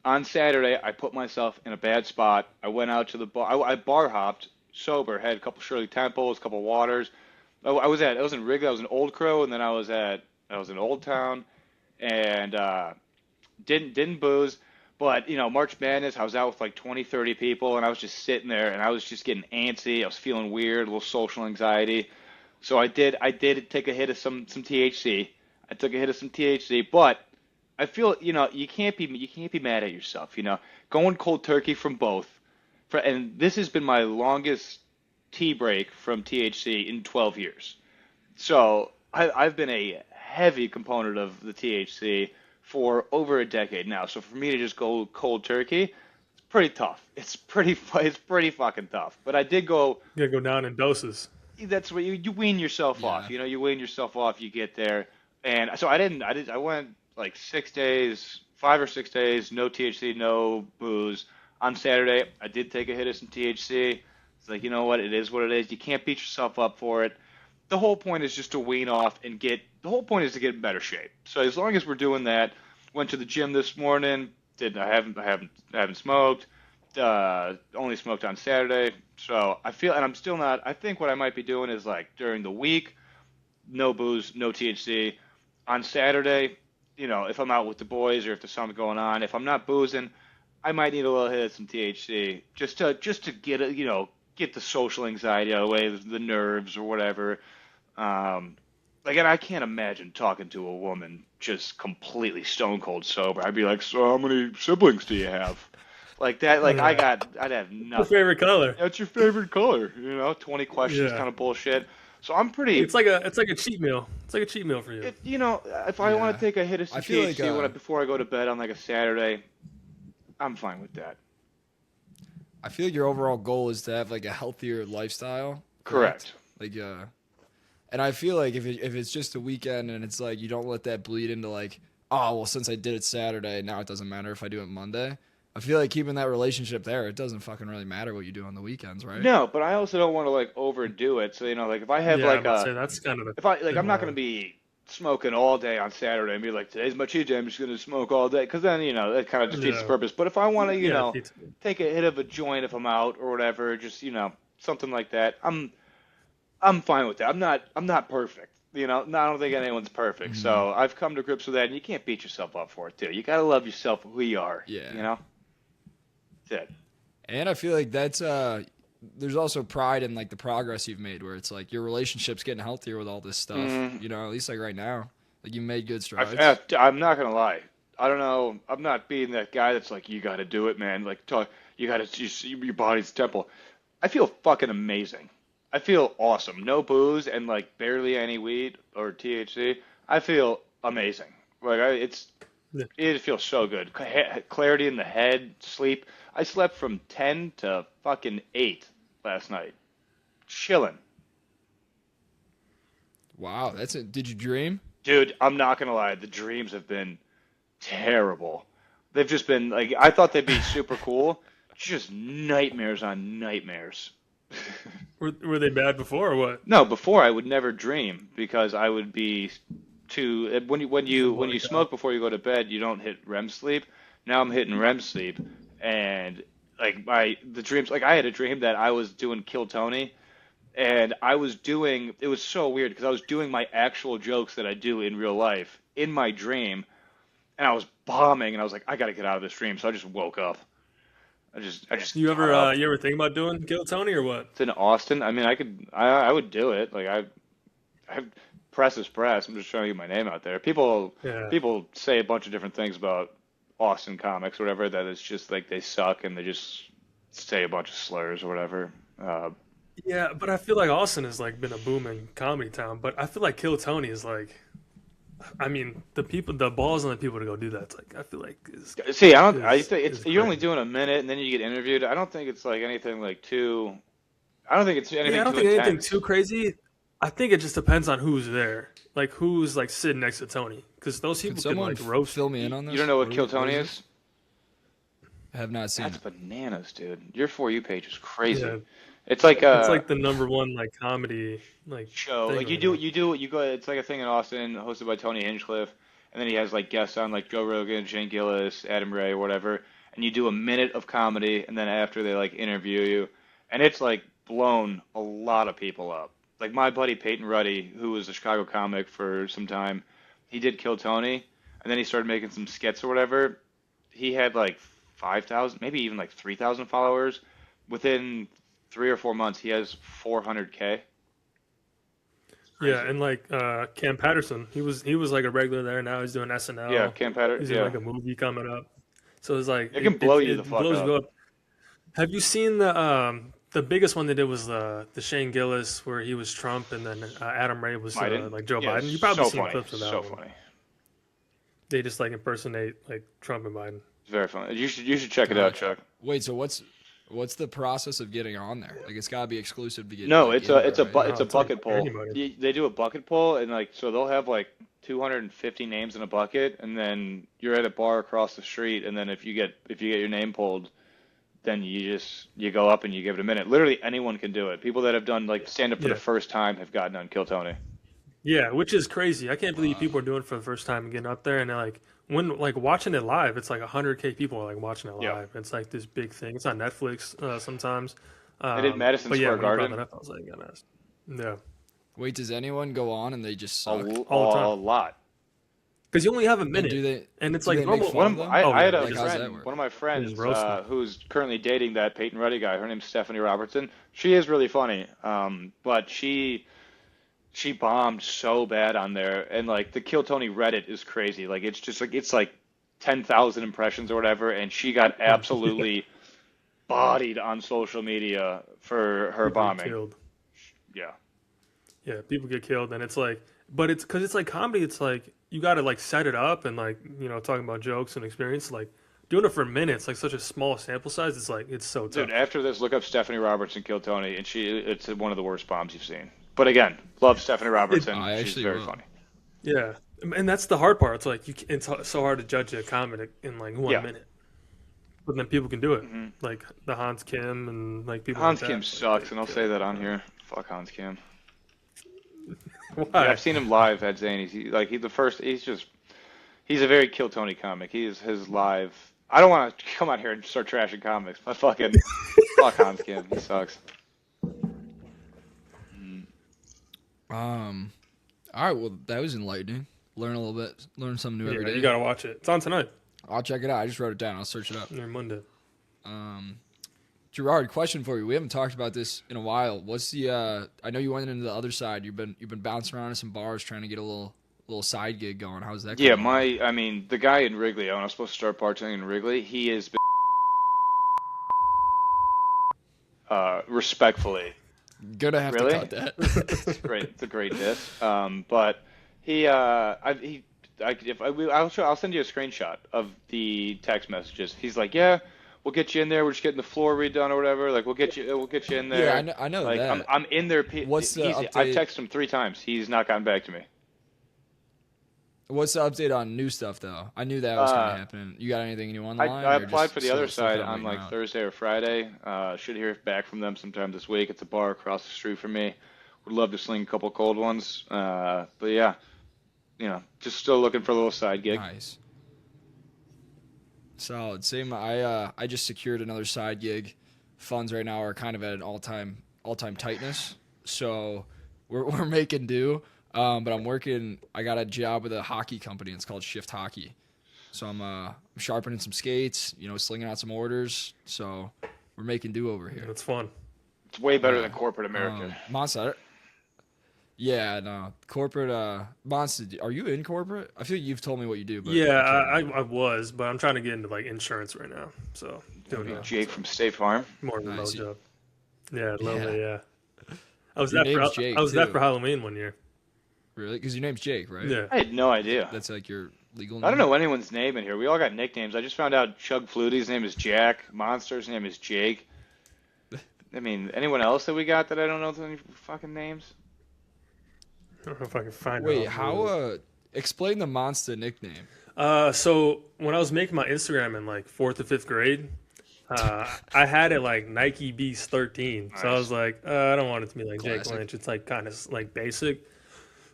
On Saturday, I put myself in a bad spot. I went out to the bar. I bar hopped sober. Had a couple Shirley Temples, a couple waters. I was in Wrigley. I was in Old Crow, and then I was in Old Town, and didn't booze. But, March Madness, I was out with like 20, 30 people, and I was just sitting there, and I was just getting antsy. I was feeling weird, a little social anxiety. So I did take a hit of some THC. I took a hit of some THC, but I feel, you can't be mad at yourself, going cold turkey from both. And this has been my longest tea break from THC in 12 years. So I've been a heavy component of the THC for over a decade now. So for me to just go cold turkey, it's pretty tough. It's pretty fucking tough. But I did go. You gotta go down in doses. That's what you wean yourself off. Yeah. You wean yourself off. You get there, and so I didn't. I went like 6 days, 5 or 6 days, no THC, no booze. On Saturday, I did take a hit of some THC. It's like, you know what? It is what it is. You can't beat yourself up for it. The whole point is just to wean off and get. The whole point is to get in better shape. So as long as we're doing that, went to the gym this morning. Did I haven't smoked. Only smoked on Saturday. So I feel, and I'm still not. I think what I might be doing is like during the week, no booze, no THC. On Saturday, if I'm out with the boys or if there's something going on, if I'm not boozing, I might need a little hit of some THC just to get it, get the social anxiety out of the way, the nerves or whatever. Like, and I can't imagine talking to a woman just completely stone cold sober. I'd be like, so how many siblings do you have? Like that, like Yeah. I'd have Your nothing. favorite color. What's your favorite color? 20 questions Yeah. kind of bullshit. So I'm pretty, It's like a cheat meal. It's like a cheat meal for you. if I want Yeah. to take a hit of I some feel like THC before I go to bed on like a Saturday, I'm fine with that. I feel like your overall goal is to have like a healthier lifestyle. Correct. Like and I feel like if it's just a weekend and it's like you don't let that bleed into like, oh well, since I did it Saturday, now it doesn't matter if I do it Monday. I feel like keeping that relationship there, it doesn't fucking really matter what you do on the weekends, right? No, but I also don't want to like overdo it. So like if I have Yeah, like I'm about to say that's kind of the if I like thin I'm not going line. to be smoking all day on Saturday and be like today's my cheat day, I'm just going to smoke all day because then that kind of defeats the Yeah. purpose. But if I want to Yeah. It's, take a hit of a joint if I'm out or whatever, just something like that, I'm fine with that. I'm not perfect. I don't think anyone's perfect. Mhm. So I've come to grips with that, and you can't beat yourself up for it too. You gotta love yourself for who you are. Yeah. That's it. And I feel like that's there's also pride in like the progress you've made where it's like your relationship's getting healthier with all this stuff. Mhm. At least like right now. Like you made good strides. I'm not gonna lie. I don't know. I'm not being that guy that's like, you got to do it, man. Like, talk. You got to. Your body's a temple. I feel fucking amazing. I feel awesome. No booze and like barely any weed or THC. I feel amazing. Like yeah. it feels so good. Clarity in the head, sleep. I slept from 10 to fucking 8 last night. Chilling. Wow, that's it. Did you dream? Dude, I'm not gonna lie. The dreams have been terrible. They've just been like, I thought they'd be super cool. Just nightmares on nightmares. Were they bad before or what? No, before I would never dream because I would be too when you Blacked smoke out. before you go to bed, you don't hit REM sleep. Now I'm hitting REM sleep, and like the dreams, like I had a dream that I was doing Kill Tony, and it was so weird because I was doing my actual jokes that I do in real life in my dream, and I was bombing, and I was like, I gotta get out of this dream, so I just woke up. I just You got up. ever think about doing Kill Tony or what? It's in Austin. I mean, I would do it. Like I press is press. I'm just trying to get my name out there. Yeah. People say a bunch of different things about Austin comics, or whatever. That it's just like they suck and they just say a bunch of slurs or whatever. Yeah, but I feel like Austin has like been a booming comedy town, but I feel like Kill Tony is like, I mean, the balls on the people to go do that. It's like I feel like See, I don't. I is think is it's you're only crazy. doing a minute and then you get interviewed. I don't think it's like anything like too. I don't think it's Yeah, I anything don't too think anything intense. too crazy. I think it just depends on who's there, like who's like sitting next to Tony, because those Could people can someone like roast fill him. me in on You don't this? know what Kill What Tony is it? is? I have not seen That's it. bananas, dude. Your For You page is crazy. Yeah, It's like it's a like the number one like comedy like show. thing Like right now. you go. It's like a thing in Austin, hosted by Tony Hinchcliffe, and then he has like guests on like Joe Rogan, Shane Gillis, Adam Ray, or whatever. And you do a minute of comedy, and then after they like interview you, and it's like blown a lot of people up. Like my buddy Peyton Ruddy, who was a Chicago comic for some time, he did Kill Tony, and then he started making some skits or whatever. He had like 5,000, maybe even like 3,000 followers. Within 3 or 4 months, he has 400K. Yeah, Crazy. and like Cam Patterson, he was like a regular there. Now he's doing Yeah, SNL. Cam Patter. He's in Yeah, like a movie coming up. So it's like it can blow you the it fuck blows you up. up. Have you seen the biggest one they did was the Shane Gillis where he was Trump and then Adam Ray was Biden. like Joe Yeah, Biden. You probably so seen funny, clips of that so one. funny. They just like impersonate like Trump and Biden. It's very funny. You should check it out, Gotcha. Chuck. Wait, so what's the process of getting on there? Like it's gotta be exclusive to get No, like it's a in there, it's a right? No, it's a it's like bucket for poll. anybody. They do a bucket poll, and like so they'll have like 250 names in a bucket, and then you're at a bar across the street, and then if you get your name pulled, then you go up and you give it a minute. Literally anyone can do it. People that have done like stand up for the Yeah, first time have gotten on Kill Tony. yeah, which is crazy. I can't believe Wow. people are doing it for the first time and getting up there and they're like when like watching it live, it's like 100K people are like watching it Yeah, live. It's like this big thing. It's on Netflix sometimes. they did Madison But yeah, Square when you brought Garden that up, I was like, gotta ask. Yeah, Wait, does anyone go on and they just a, suck? all the a time. lot. Because you only have a And minute, and it's do like they make normal. fun One of of them? I, Oh I yeah, had they a Like just how does that friend, work? one of my they just friends, roast them. who's currently dating that Peyton Ruddy guy. Her name's Stephanie Robertson. She is really funny, but she bombed so bad on there, and like the Kill Tony Reddit is crazy. Like it's like 10,000 impressions or whatever, and she got Yeah, absolutely bodied on social media for her people get bombing. killed. Yeah, Yeah, people get killed, and it's like, but it's because it's like comedy. It's like you got to like set it up and like talking about jokes and experience. Like doing it for minutes, like such a small sample size. It's like it's so dude. tough. After this, look up Stephanie Robertson Kill Tony, and it's one of the worst bombs you've seen. But again, love Stephanie It Robertson. I She's actually very will. funny. Yeah, and that's the hard part. It's like it's so hard to judge a comedy in like one Yeah. minute, but then people can do it. hmm Like the Hans Kim and like people like Hans Kim that. Like they sucks, and I'll kill say it that all on the time. here. Fuck Hans Kim. Yeah, Why? I've seen him live at Zany's. The first. He's a very Kill Tony comic. He's his live. I don't want to come out here and start trashing comics, but fucking fuck Hans Kim. He sucks. Mm. Um. All right. Well, that was enlightening. Learn a little bit. Learn something new Yeah, every you day. gotta watch it. It's on tonight I'll check it out. I just wrote it down. I'll search it up. or Monday. Um. Gerard, question for you. We haven't talked about this in a while. What's the? I know you went into the other side. You've been bouncing around in some bars trying to get a little side gig going. How's that Yeah, coming along? I mean, the guy in Wrigley, I was supposed to start bartending in Wrigley. He is, respectfully, Gonna have to really? cut that. It's great. It's a great diss. But I'll send you a screenshot of the text messages. He's like, yeah, we'll get you in there. We're just getting the floor redone or whatever. Like, we'll get you in Yeah, there. I know Like, that. I'm in there. What's the I've update? texted him 3 times. He's not gotten back to me. What's the update on new stuff though? I knew that was gonna Uh, happen. You got anything new on the I, line? I Or applied just for the other still side kind of on waiting like around? Thursday or Friday. Should hear back from them sometime this week. It's a bar across the street from me. Would love to sling a couple cold ones. But yeah, just still looking for a little side gig. Nice. Solid. Same. I just secured another side gig. Funds right now are kind of at an all time tightness. So we're making do. But I'm working. I got a job with a hockey company. It's called Shift Hockey. So I'm sharpening some skates, slinging out some orders. So we're making do over here. It's fun. It's way better than corporate America. Monster. Yeah, no. Corporate, Monster, are you in corporate? I feel like you've told me what you do. But Yeah, I was, but I'm trying to get into like insurance right now. So doing Jake from State Farm. more of a Nice. low job. Yeah, lovely. Yeah. I was Your that name's for Jake, I was that too. for Halloween one year. Really? Because your name's Jake, right? Yeah. I had no idea. That's like your legal name? I don't know anyone's name in here. We all got nicknames. I just found out Chug Flutie's name is Jack. Monster's name is Jake. I mean, anyone else that we got that I don't know any fucking names? I don't know if I can find. Wait, out how? Explain the Monster nickname. So when I was making my Instagram in like 4th or 5th grade, I had it like Nike Beast 13. So I was like, I don't want it to be like Jake Classic. Lynch. It's like kind of like basic.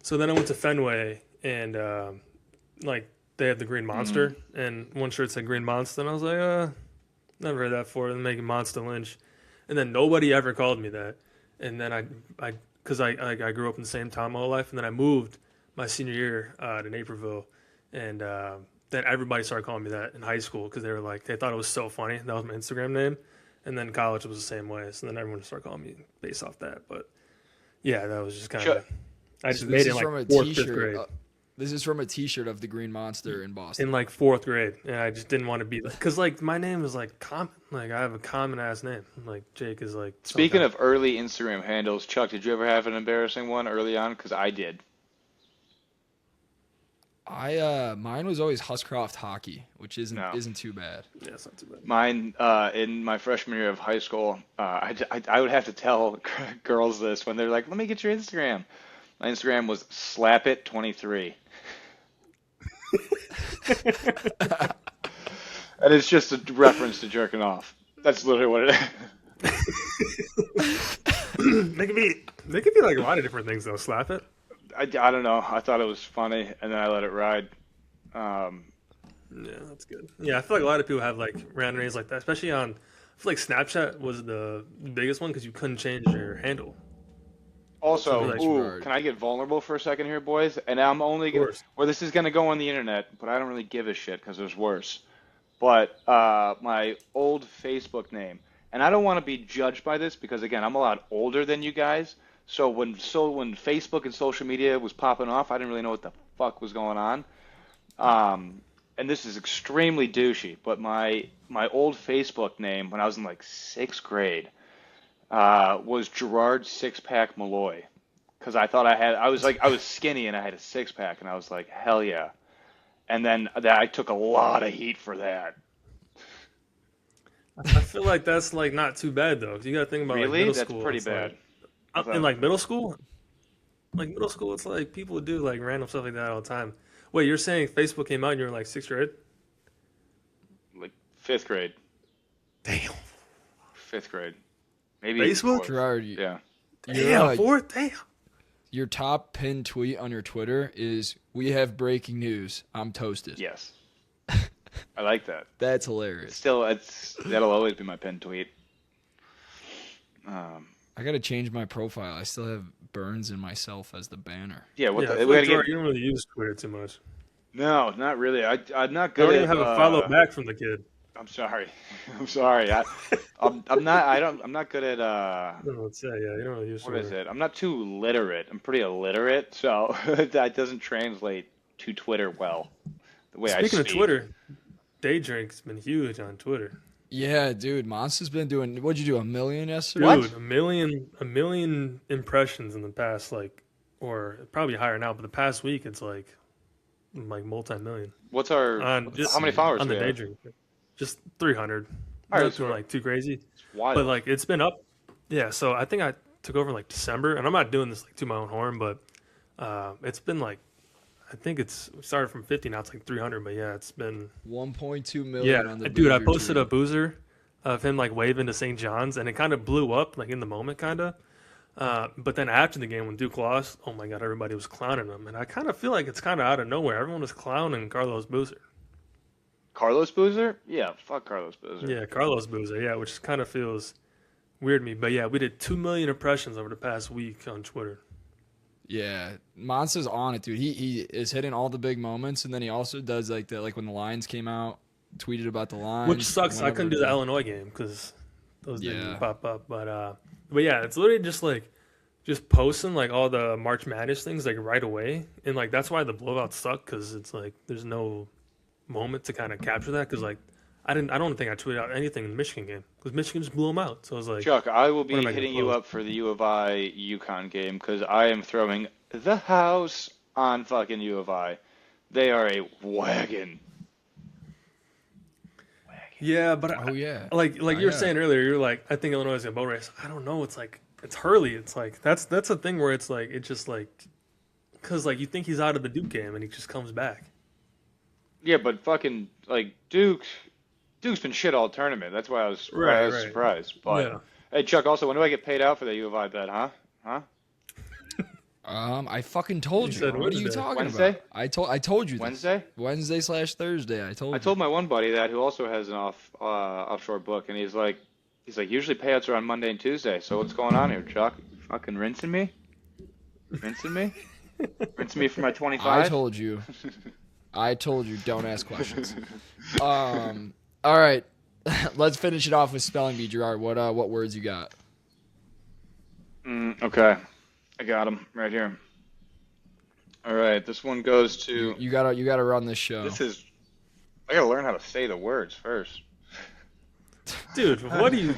So then I went to Fenway and like they had the Green Monster and one shirt said Green Monster and I was like, never heard that before. Then making Monster Lynch, and then nobody ever called me that. And then I because I grew up in the same town my whole life, and then I moved my senior year to Naperville, and then everybody started calling me that in high school because they thought it was so funny. That was my Instagram name, and then college was the same way. So then everyone started calling me based off that. But yeah, that was just kind of. I just made it in like 4th, 5th grade. This is from a T-shirt of the Green Monster in Boston. In like 4th grade, and I just didn't want to be because like my name is like common. Like I have a common ass name. Like Jake is like. Speaking of early Instagram handles, Chuck, did you ever have an embarrassing one early on? Because I did. Mine was always Huscroft Hockey, which isn't too bad. Yeah, it's not too bad. Mine, in my freshman year of high school, I would have to tell girls this when they're like, "Let me get your Instagram." My Instagram was slapit23. And it's just a reference to jerking off. That's literally what it is. They could be like a lot of different things though. Slap it. I don't know. I thought it was funny, and then I let it ride. Yeah, that's good. Yeah, I feel like a lot of people have like random names like that, especially on. I feel like Snapchat was the biggest one because you couldn't change your handle. Also, Gerard. can I get vulnerable for a second here, boys? And I'm only going course. well, this is going to go on the internet, but I don't really give a shit because there's worse. But my old Facebook name, and I don't want to be judged by this because, again, I'm a lot older than you guys. So when Facebook and social media was popping off, I didn't really know what the fuck was going on. And this is extremely douchey, but my old Facebook name when I was in like 6th grade was Gerard Six Pack Malloy, because I thought I was skinny and I had a six pack and I was like, hell yeah. And then I took a lot of heat for that. I feel like that's like not too bad though. You got to think about Really? like middle That's school. pretty It's bad. Like, in like middle school, it's like people do like random stuff like that all the time. Wait, you're saying Facebook came out and you were like 6th grade? Like 5th grade. Damn. 5th grade. Maybe Facebook? 4th. Gerard, Yeah. Damn, 4th? Damn. your top pinned tweet on your Twitter is, "We have breaking news. I'm toasted." Yes. I like that. That's hilarious. Still, that'll always be my pinned tweet. I gotta change my profile. I still have Burns and myself as the banner. Yeah, I feel we like, gotta Gerard, get. you don't really use Twitter too much. No, not really. I'm not I good don't at. even have a follow back from the kid. I'm sorry. I'm sorry. I'm not good at. I don't know what to say. Yeah, you don't really use What Twitter. is it? I'm not too literate. I'm pretty illiterate, so that doesn't translate to Twitter well. The way Speaking I of speak. Twitter, Daydrink's been huge on Twitter. Yeah, dude, Monster's been doing. What'd you do? 1 million yesterday? Dude, a million impressions in the past, like, or probably higher now, but the past week it's like multi-million. What's our? How many followers on do the we have? Daydrink? Just 300. All right, Nothing so like too crazy, It's wild. but like it's been up. Yeah, so I think I took over in like December, and I'm not doing this like to my own horn, but it's been like I think it started from 50, now it's like 300. But yeah, it's been 1.2 million on the dude. I Boozer posted tweet. a boozer of him like waving to St. John's, and it kind of blew up like in the moment, kind of. But then after the game when Duke lost, oh my god, everybody was clowning him, and I kind of feel like it's kind of out of nowhere. Everyone was clowning Carlos Boozer. Carlos Boozer? Yeah, fuck Carlos Boozer. Yeah, Carlos Boozer. Yeah, which kind of feels weird to me. But yeah, we did 2 million impressions over the past week on Twitter. Yeah, Monster's on it, dude. He is hitting all the big moments, and then he also does like when the lines came out, tweeted about the lines. Which sucks. I couldn't do the Illinois game because those didn't pop up. But yeah, it's literally just posting like all the March Madness things like right away, and like that's why the blowouts suck because it's like there's no moment to kind of capture that because like I don't think I tweeted out anything in the Michigan game because Michigan just blew them out. So I was like, Chuck, I will be what am I hitting gonna you post? up for the U of I UConn game because I am throwing the house on fucking U of I. They are a wagon. Yeah, but Oh yeah, like you were saying earlier, you're like, I think Illinois is gonna boat race. I don't know. It's like it's Hurley. It's like that's a thing where it's like it's just like because like you think he's out of the Duke game and he just comes back. Yeah, but fucking like Duke's been shit all tournament. That's why I was Right. surprised. But Yeah. hey, Chuck, also when do I get paid out for that U of I bet? Huh? I fucking told You you. said What are you Wednesday. talking Wednesday? about? I told you this. Wednesday? Wednesday/Thursday. I told I you. told my one buddy that who also has an offshore book, and he's like usually payouts are on Monday and Tuesday. So what's going on here, Chuck? Fucking rinsing me? Rinsing me? Rinsing me for my 25? I told you. I told you. Don't ask questions. All right. Let's finish it off with spelling bee, Gerard. What words you got? Okay, I got him right here. All right, this one goes to. You gotta run this show. I gotta learn how to say the words first. Dude, what do you?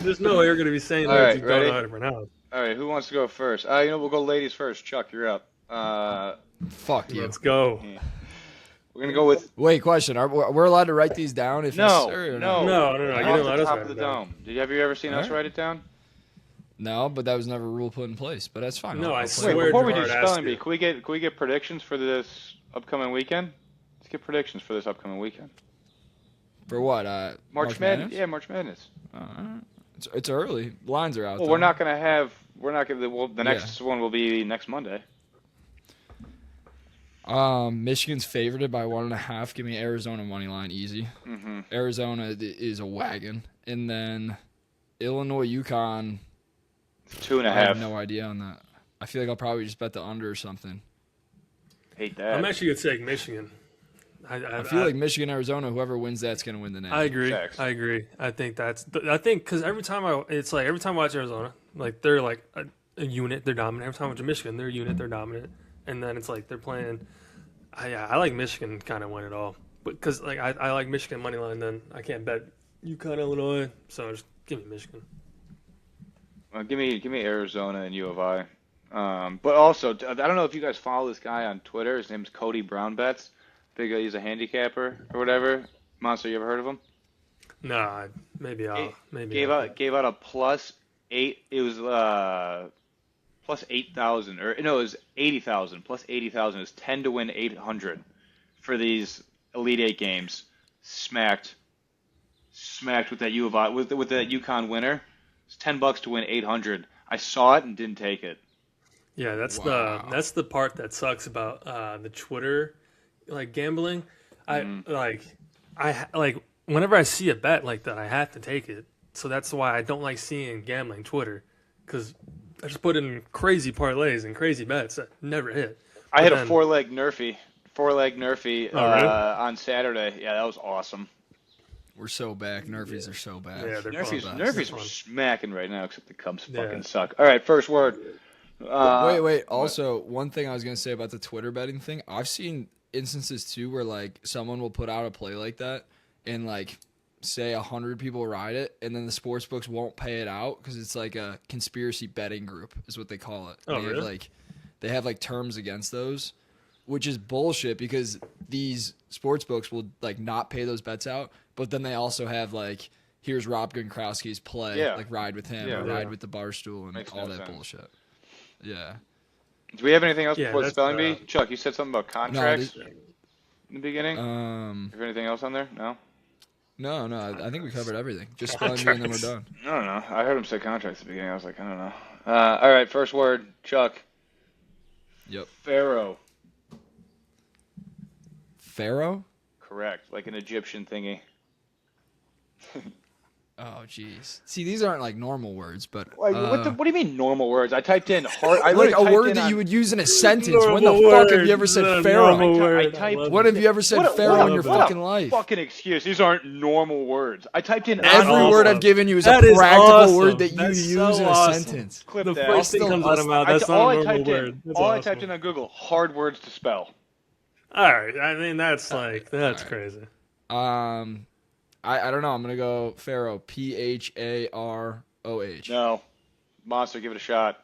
There's no way you're gonna be saying All words right, you ready? don't know how to pronounce. All right, who wants to go first? We'll go ladies first. Chuck, you're up. Fuck you. Let's go. We're gonna go with Wait, question. We're allowed to write these down if necessary? Or no. No. You Off didn't the let us top write of the it down. dome. Have you ever seen us All right. write it down? No, but that was never a rule put in place. But that's fine. No, I Wait, swear before we do Gerard asked spelling bee, you. can we get predictions for this upcoming weekend? Let's get predictions for this upcoming weekend. For what? March Madness? Yeah, March Madness. It's early. Lines are out. Well, though. the next one will be next Monday. Michigan's favored by 1.5. Give me Arizona money line easy. Mm-hmm. Arizona is a wagon, and then Illinois, UConn. 2.5. I have no idea on that. I feel like I'll probably just bet the under or something. Hate that. I'm actually gonna take Michigan. I feel like Michigan, Arizona, whoever wins that's gonna win the name. I agree. Facts. I agree. I think because every time I watch Arizona, like they're like a unit, they're dominant. Every time I watch Michigan, they're a unit, they're dominant. And then it's like they're playing. I like Michigan kind of win it all, but because like I like Michigan money line, then I can't bet UConn, Illinois, so just give me Michigan. Give me Arizona and U of I. But also, I don't know if you guys follow this guy on Twitter. His name's Cody Brownbets. He's a handicapper or whatever. Monster, you ever heard of him? Nah, maybe Gave out a +8. It was plus 8,000, or no, it was 80,000 plus 80,000 is 10 to win 800 for these Elite Eight games. Smacked with that U of I with that UConn winner. It's $10 to win 800. I saw it and didn't take it. Yeah, that's Wow. the part that sucks about the Twitter like gambling. I whenever I see a bet like that, I have to take it. So that's why I don't like seeing gambling Twitter, because I just put in crazy parlays and crazy bets that never hit. I But had a then- four-leg Nerfy really? on Saturday. Yeah, that was awesome. We're so back. Nerfies are so bad. Yeah, they're fun. Nerfies fun. are smacking right now, except the Cubs Yeah. fucking suck. All right, first word. Wait. Also, one thing I was gonna say about the Twitter betting thing, I've seen instances too where like someone will put out a play like that and like say 100 people ride it, and then the sports books won't pay it out because it's like a conspiracy betting group is what they call it. Oh, they really? they have like terms against those, which is bullshit because these sports books will like not pay those bets out, but then they also have like, here's Rob Gronkowski's play, Yeah. like ride with him Yeah. or ride with the Barstool and Makes all no that sense. bullshit. Yeah. Do we have anything else Yeah, before the that's spelling bee? bad. Chuck, you said something about contracts No, in the beginning. Is there anything else on there? No. No, I think we covered everything. Just spelling bee and then we're done. I don't know. I heard him say contracts at the beginning. I was like, I don't know. All right, first word, Chuck. Yep. Pharaoh. Pharaoh? Correct, like an Egyptian thingy. Oh, jeez. See, these aren't like normal words, but Like, what do you mean normal words? I typed in hard. I like literally a typed word in that on- you would use in a sentence. When the Normal fuck have word. you ever It's not said a pharaoh? normal word. I I typed- love When it. have you ever said pharaoh in your what fucking a life? fucking excuse. These aren't normal words. I typed in Every awesome. word I've given you is That a is practical awesome. word that you That's use so in a awesome. sentence. Clip The that. first thing comes out of my mouth. That's all not I a normal typed in. word. That's All I awesome. typed in on Google: hard words to spell. All right. I mean, that's that's right. crazy. I don't know. I'm gonna go pharaoh. Pharoh. No, monster. Give it a shot.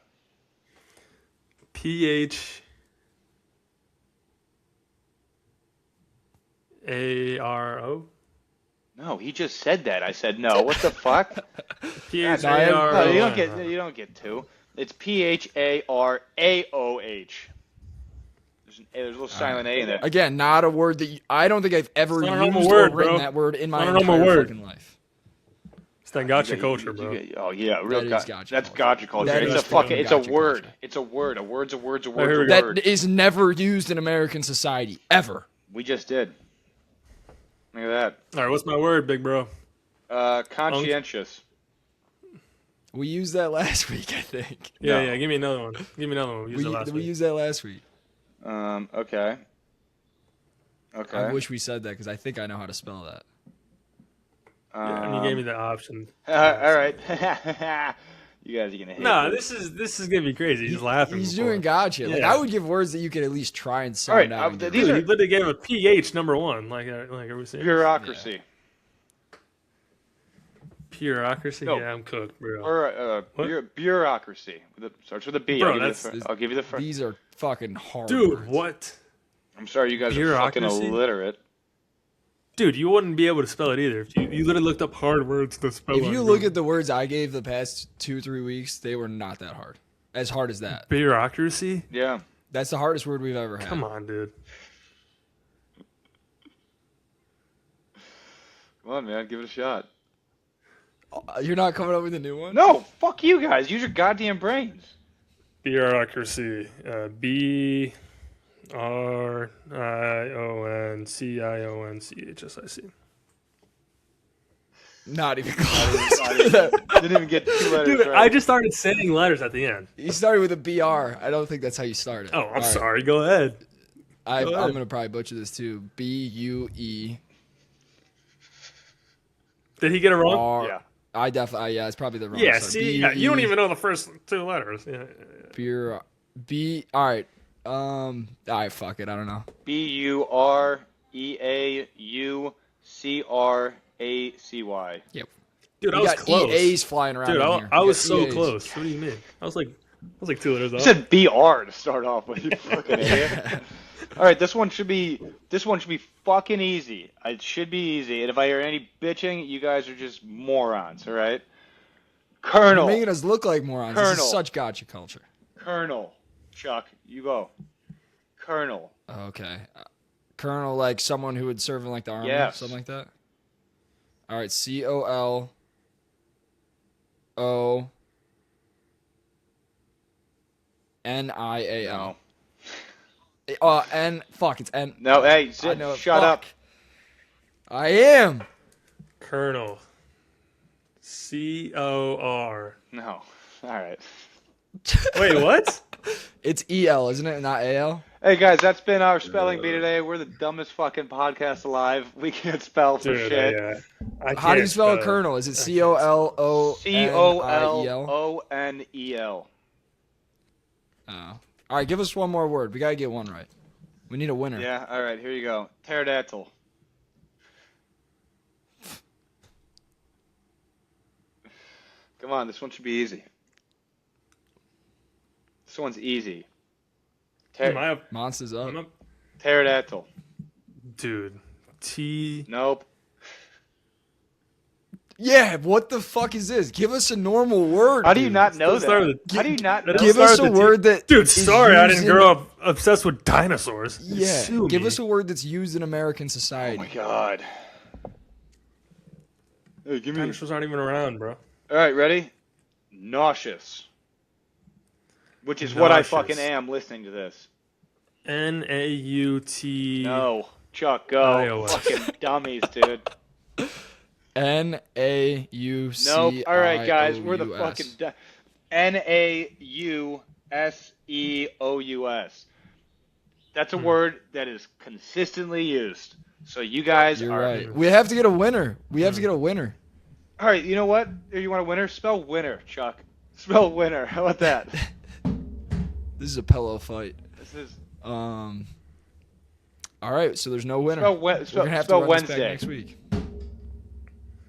PHARO. No, he just said that. I said no. What the fuck? PHARO. No, you don't get. You don't get two. It's PHARAOH. There's a little silent A in there. Again, not a word that I don't think I've ever It's not a used normal word, or written bro. that word in my Not a normal entire word. fucking life. It's that gotcha culture, bro. Oh yeah, real. That is gotcha That's culture. gotcha culture. That It's is a fucking. It's a gotcha word. culture. It's a word. A word's a word's a here we word's a go. word. That is never used in American society ever. We just did. Look at that. All right, what's my word, big bro? Conscientious. We used that last week, I think. Yeah, No. yeah. Give me another one. Give me another one. We used it last We week. used that last week. Okay. Okay. I wish we said that because I think I know how to spell that. Yeah, and you gave me the option. All right. You guys are gonna hate No, this. this is gonna be crazy. He's laughing. He's before. doing gotcha. Like Yeah. I would give words that you could at least try and sound All right, out. and get these Dude, are- he literally gave a PH number one. Like are we saying? Bureaucracy. Bureaucracy? No. Yeah, I'm cooked, bro. Or What? bureaucracy. Starts with a B. Bro, I'll give you the first. These are fucking hard. Dude, words. what? I'm sorry, you guys are fucking Bureaucracy? illiterate. Dude, you wouldn't be able to spell it either. If you literally looked up hard words to spell. If on you Google. look at the words I gave the past 2-3 weeks, they were not that hard. As hard as that. bureaucracy, Yeah. That's the hardest word we've ever had. come on, dude. Come on, man. Give it a shot. You're not coming up with a new one? No, fuck you guys. Use your goddamn brains. Bureaucracy. BRIONCIONCHSIC. Not even close. Didn't even get 2 letters Dude, right. I just started saying letters at the end. You started with a BR. I don't think that's how you started. Oh, All I'm right. sorry. Go ahead. I'm Go ahead. going to probably butcher this too. BUE. Did he get it wrong? R. Yeah. I definitely, yeah, it's probably the wrong Yeah, side. see, yeah, you don't even know the first 2 letters. Yeah. Pure. All right. All right, fuck it. I don't know. BUREAUCRACY. Yep. Dude, I You was got close. EAs flying around Dude, in I here. was You so got EAs. close. What do you mean? I was like 2 letters You off. said BR to start off with, you fucking idiot. All right, this one should be fucking easy. It should be easy. And if I hear any bitching, you guys are just morons. All right. You're Colonel. making us look like morons. This Colonel. is such gotcha culture. Colonel. Chuck, you go. Colonel. Okay. Colonel, like someone who would serve in like the army, Yes. something like that. All right, COLONIAL. No. N. Fuck, it's N. No. Hey, I sit, know it. shut up. Fuck. I am. Colonel. COR. No. All right. Wait, what? It's EL, isn't it? Not AL. Hey guys, that's been our spelling bee today. We're the dumbest fucking podcast alive. We can't spell for Dude, shit. yeah. I How do you can't spell a colonel? Is it COLONIEL? COLONIEL. Oh. All right, give us one more word. We gotta get one right. We need a winner. Yeah. All right. Here you go. Pterodactyl. Come on, this one should be easy. This one's easy. Am I up? Monsters up. I'm up? Pterodactyl. Dude. T. Nope. Yeah, what the fuck is this? Give us a normal word. How do you dude. not know Let's start that? with How do you not know? Let's Give start us a with the T. word that. Dude, is sorry, I didn't used grow in- up obsessed with dinosaurs. Yeah, Sue give me. us a word that's used in American Oh society. my god. Hey, give me. Dinosaurs aren't even around, bro. All right, ready? Nauseous. Which is what I Nauseous. fucking am listening to this. NAUT. No. Chuck, go. iOS. Fucking dummies, dude. N-A-U-C-I-O-U-S. Nope. All right, guys, we're the fucking Nausseous. That's a word that is consistently used. So you guys You're are right. We have to get a winner. We have to get a winner. All right, you know what? If you want a winner, spell winner, Chuck. Spell winner. How about that? This is a pillow fight. This is. All right, so there's no winner. Spell We're gonna have to spell run Wednesday. this back next week.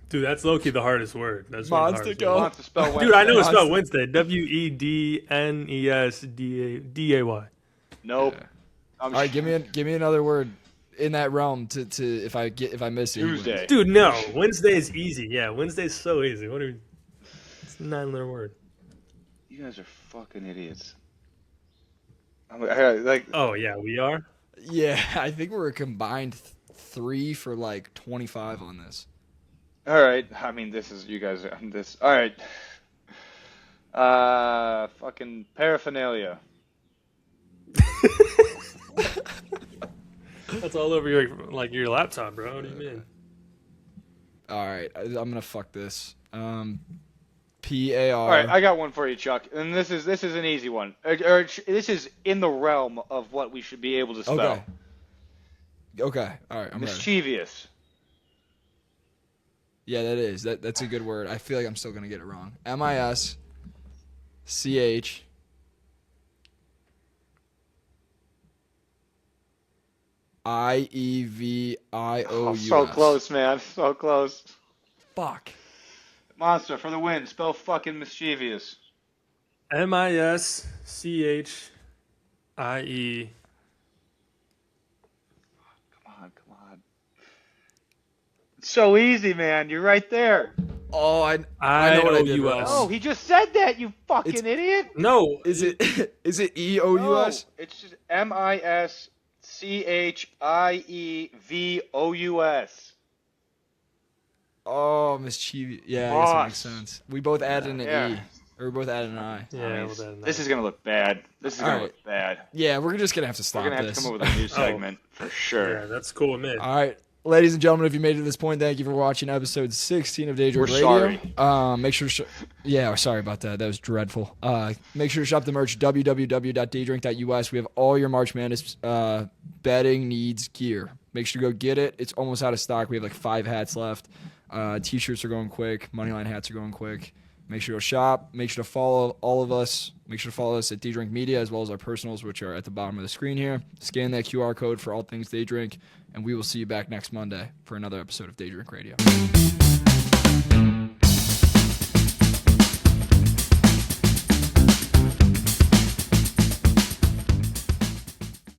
Dude, that's low-key the hardest word. That's Monster really the go. hardest Wants to spell word. Wednesday. Dude, I know it's spelled Wednesday. Wednesday. Nope. Yeah. I'm All right, give me another word in that realm to if I miss it. Tuesday. Dude, no. Wednesday is easy. Yeah, Wednesday's so easy. What are you? It's a 9-letter word. You guys are fucking idiots. Like, Oh yeah, we are. Yeah, I think we're a combined 3 for like 25 on this. all right. I mean, this is you guys. This. All right. Fucking paraphernalia. That's all over your laptop, bro. What do you mean? All right, I'm gonna fuck this. P-A-R. All right, I got one for you, Chuck, and this is an easy one. This is in the realm of what we should be able to spell. Okay. All right, I'm ready. Mischievous. Yeah, that is. That's a good word. I feel like I'm still gonna get it wrong. M-I-S-C-H. I-E-V-I-O-U-S. So close, man. So close. Fuck. Monster for the win. Spell fucking mischievous. M-I-S-C-H-I-E. Come on. It's so easy, man. You're right there. Oh, I know what I did wrong. Oh, he just said that, you fucking idiot. No. Is it E-O-U-S? No, it's just M-I-S-C-H-I-E-V-O-U-S. Oh, mischievous. Yeah, I guess that makes sense. We both added an Yeah. E. Or we both added an I. Yeah, This is gonna look bad. Look bad. Yeah, we're just going to have to stop We're gonna have this. to come up with a new segment for sure. Yeah, that's cool with me. All right. Ladies and gentlemen, if you made it to this point, thank you for watching episode 16 of Daydrink We're Radio. sorry. Make sure to sorry about that. That was dreadful. Make sure to shop the merch, www.daydrink.us. We have all your March Madness betting needs gear. Make sure to go get it. It's almost out of stock. We have like 5 hats left. T-shirts are going quick. Moneyline hats are going quick. Make sure to shop. Make sure to follow all of us. Make sure to follow us at Daydrink Media as well as our personals, which are at the bottom of the screen here. Scan that QR code for all things Daydrink, and we will see you back next Monday for another episode of Daydrink Radio.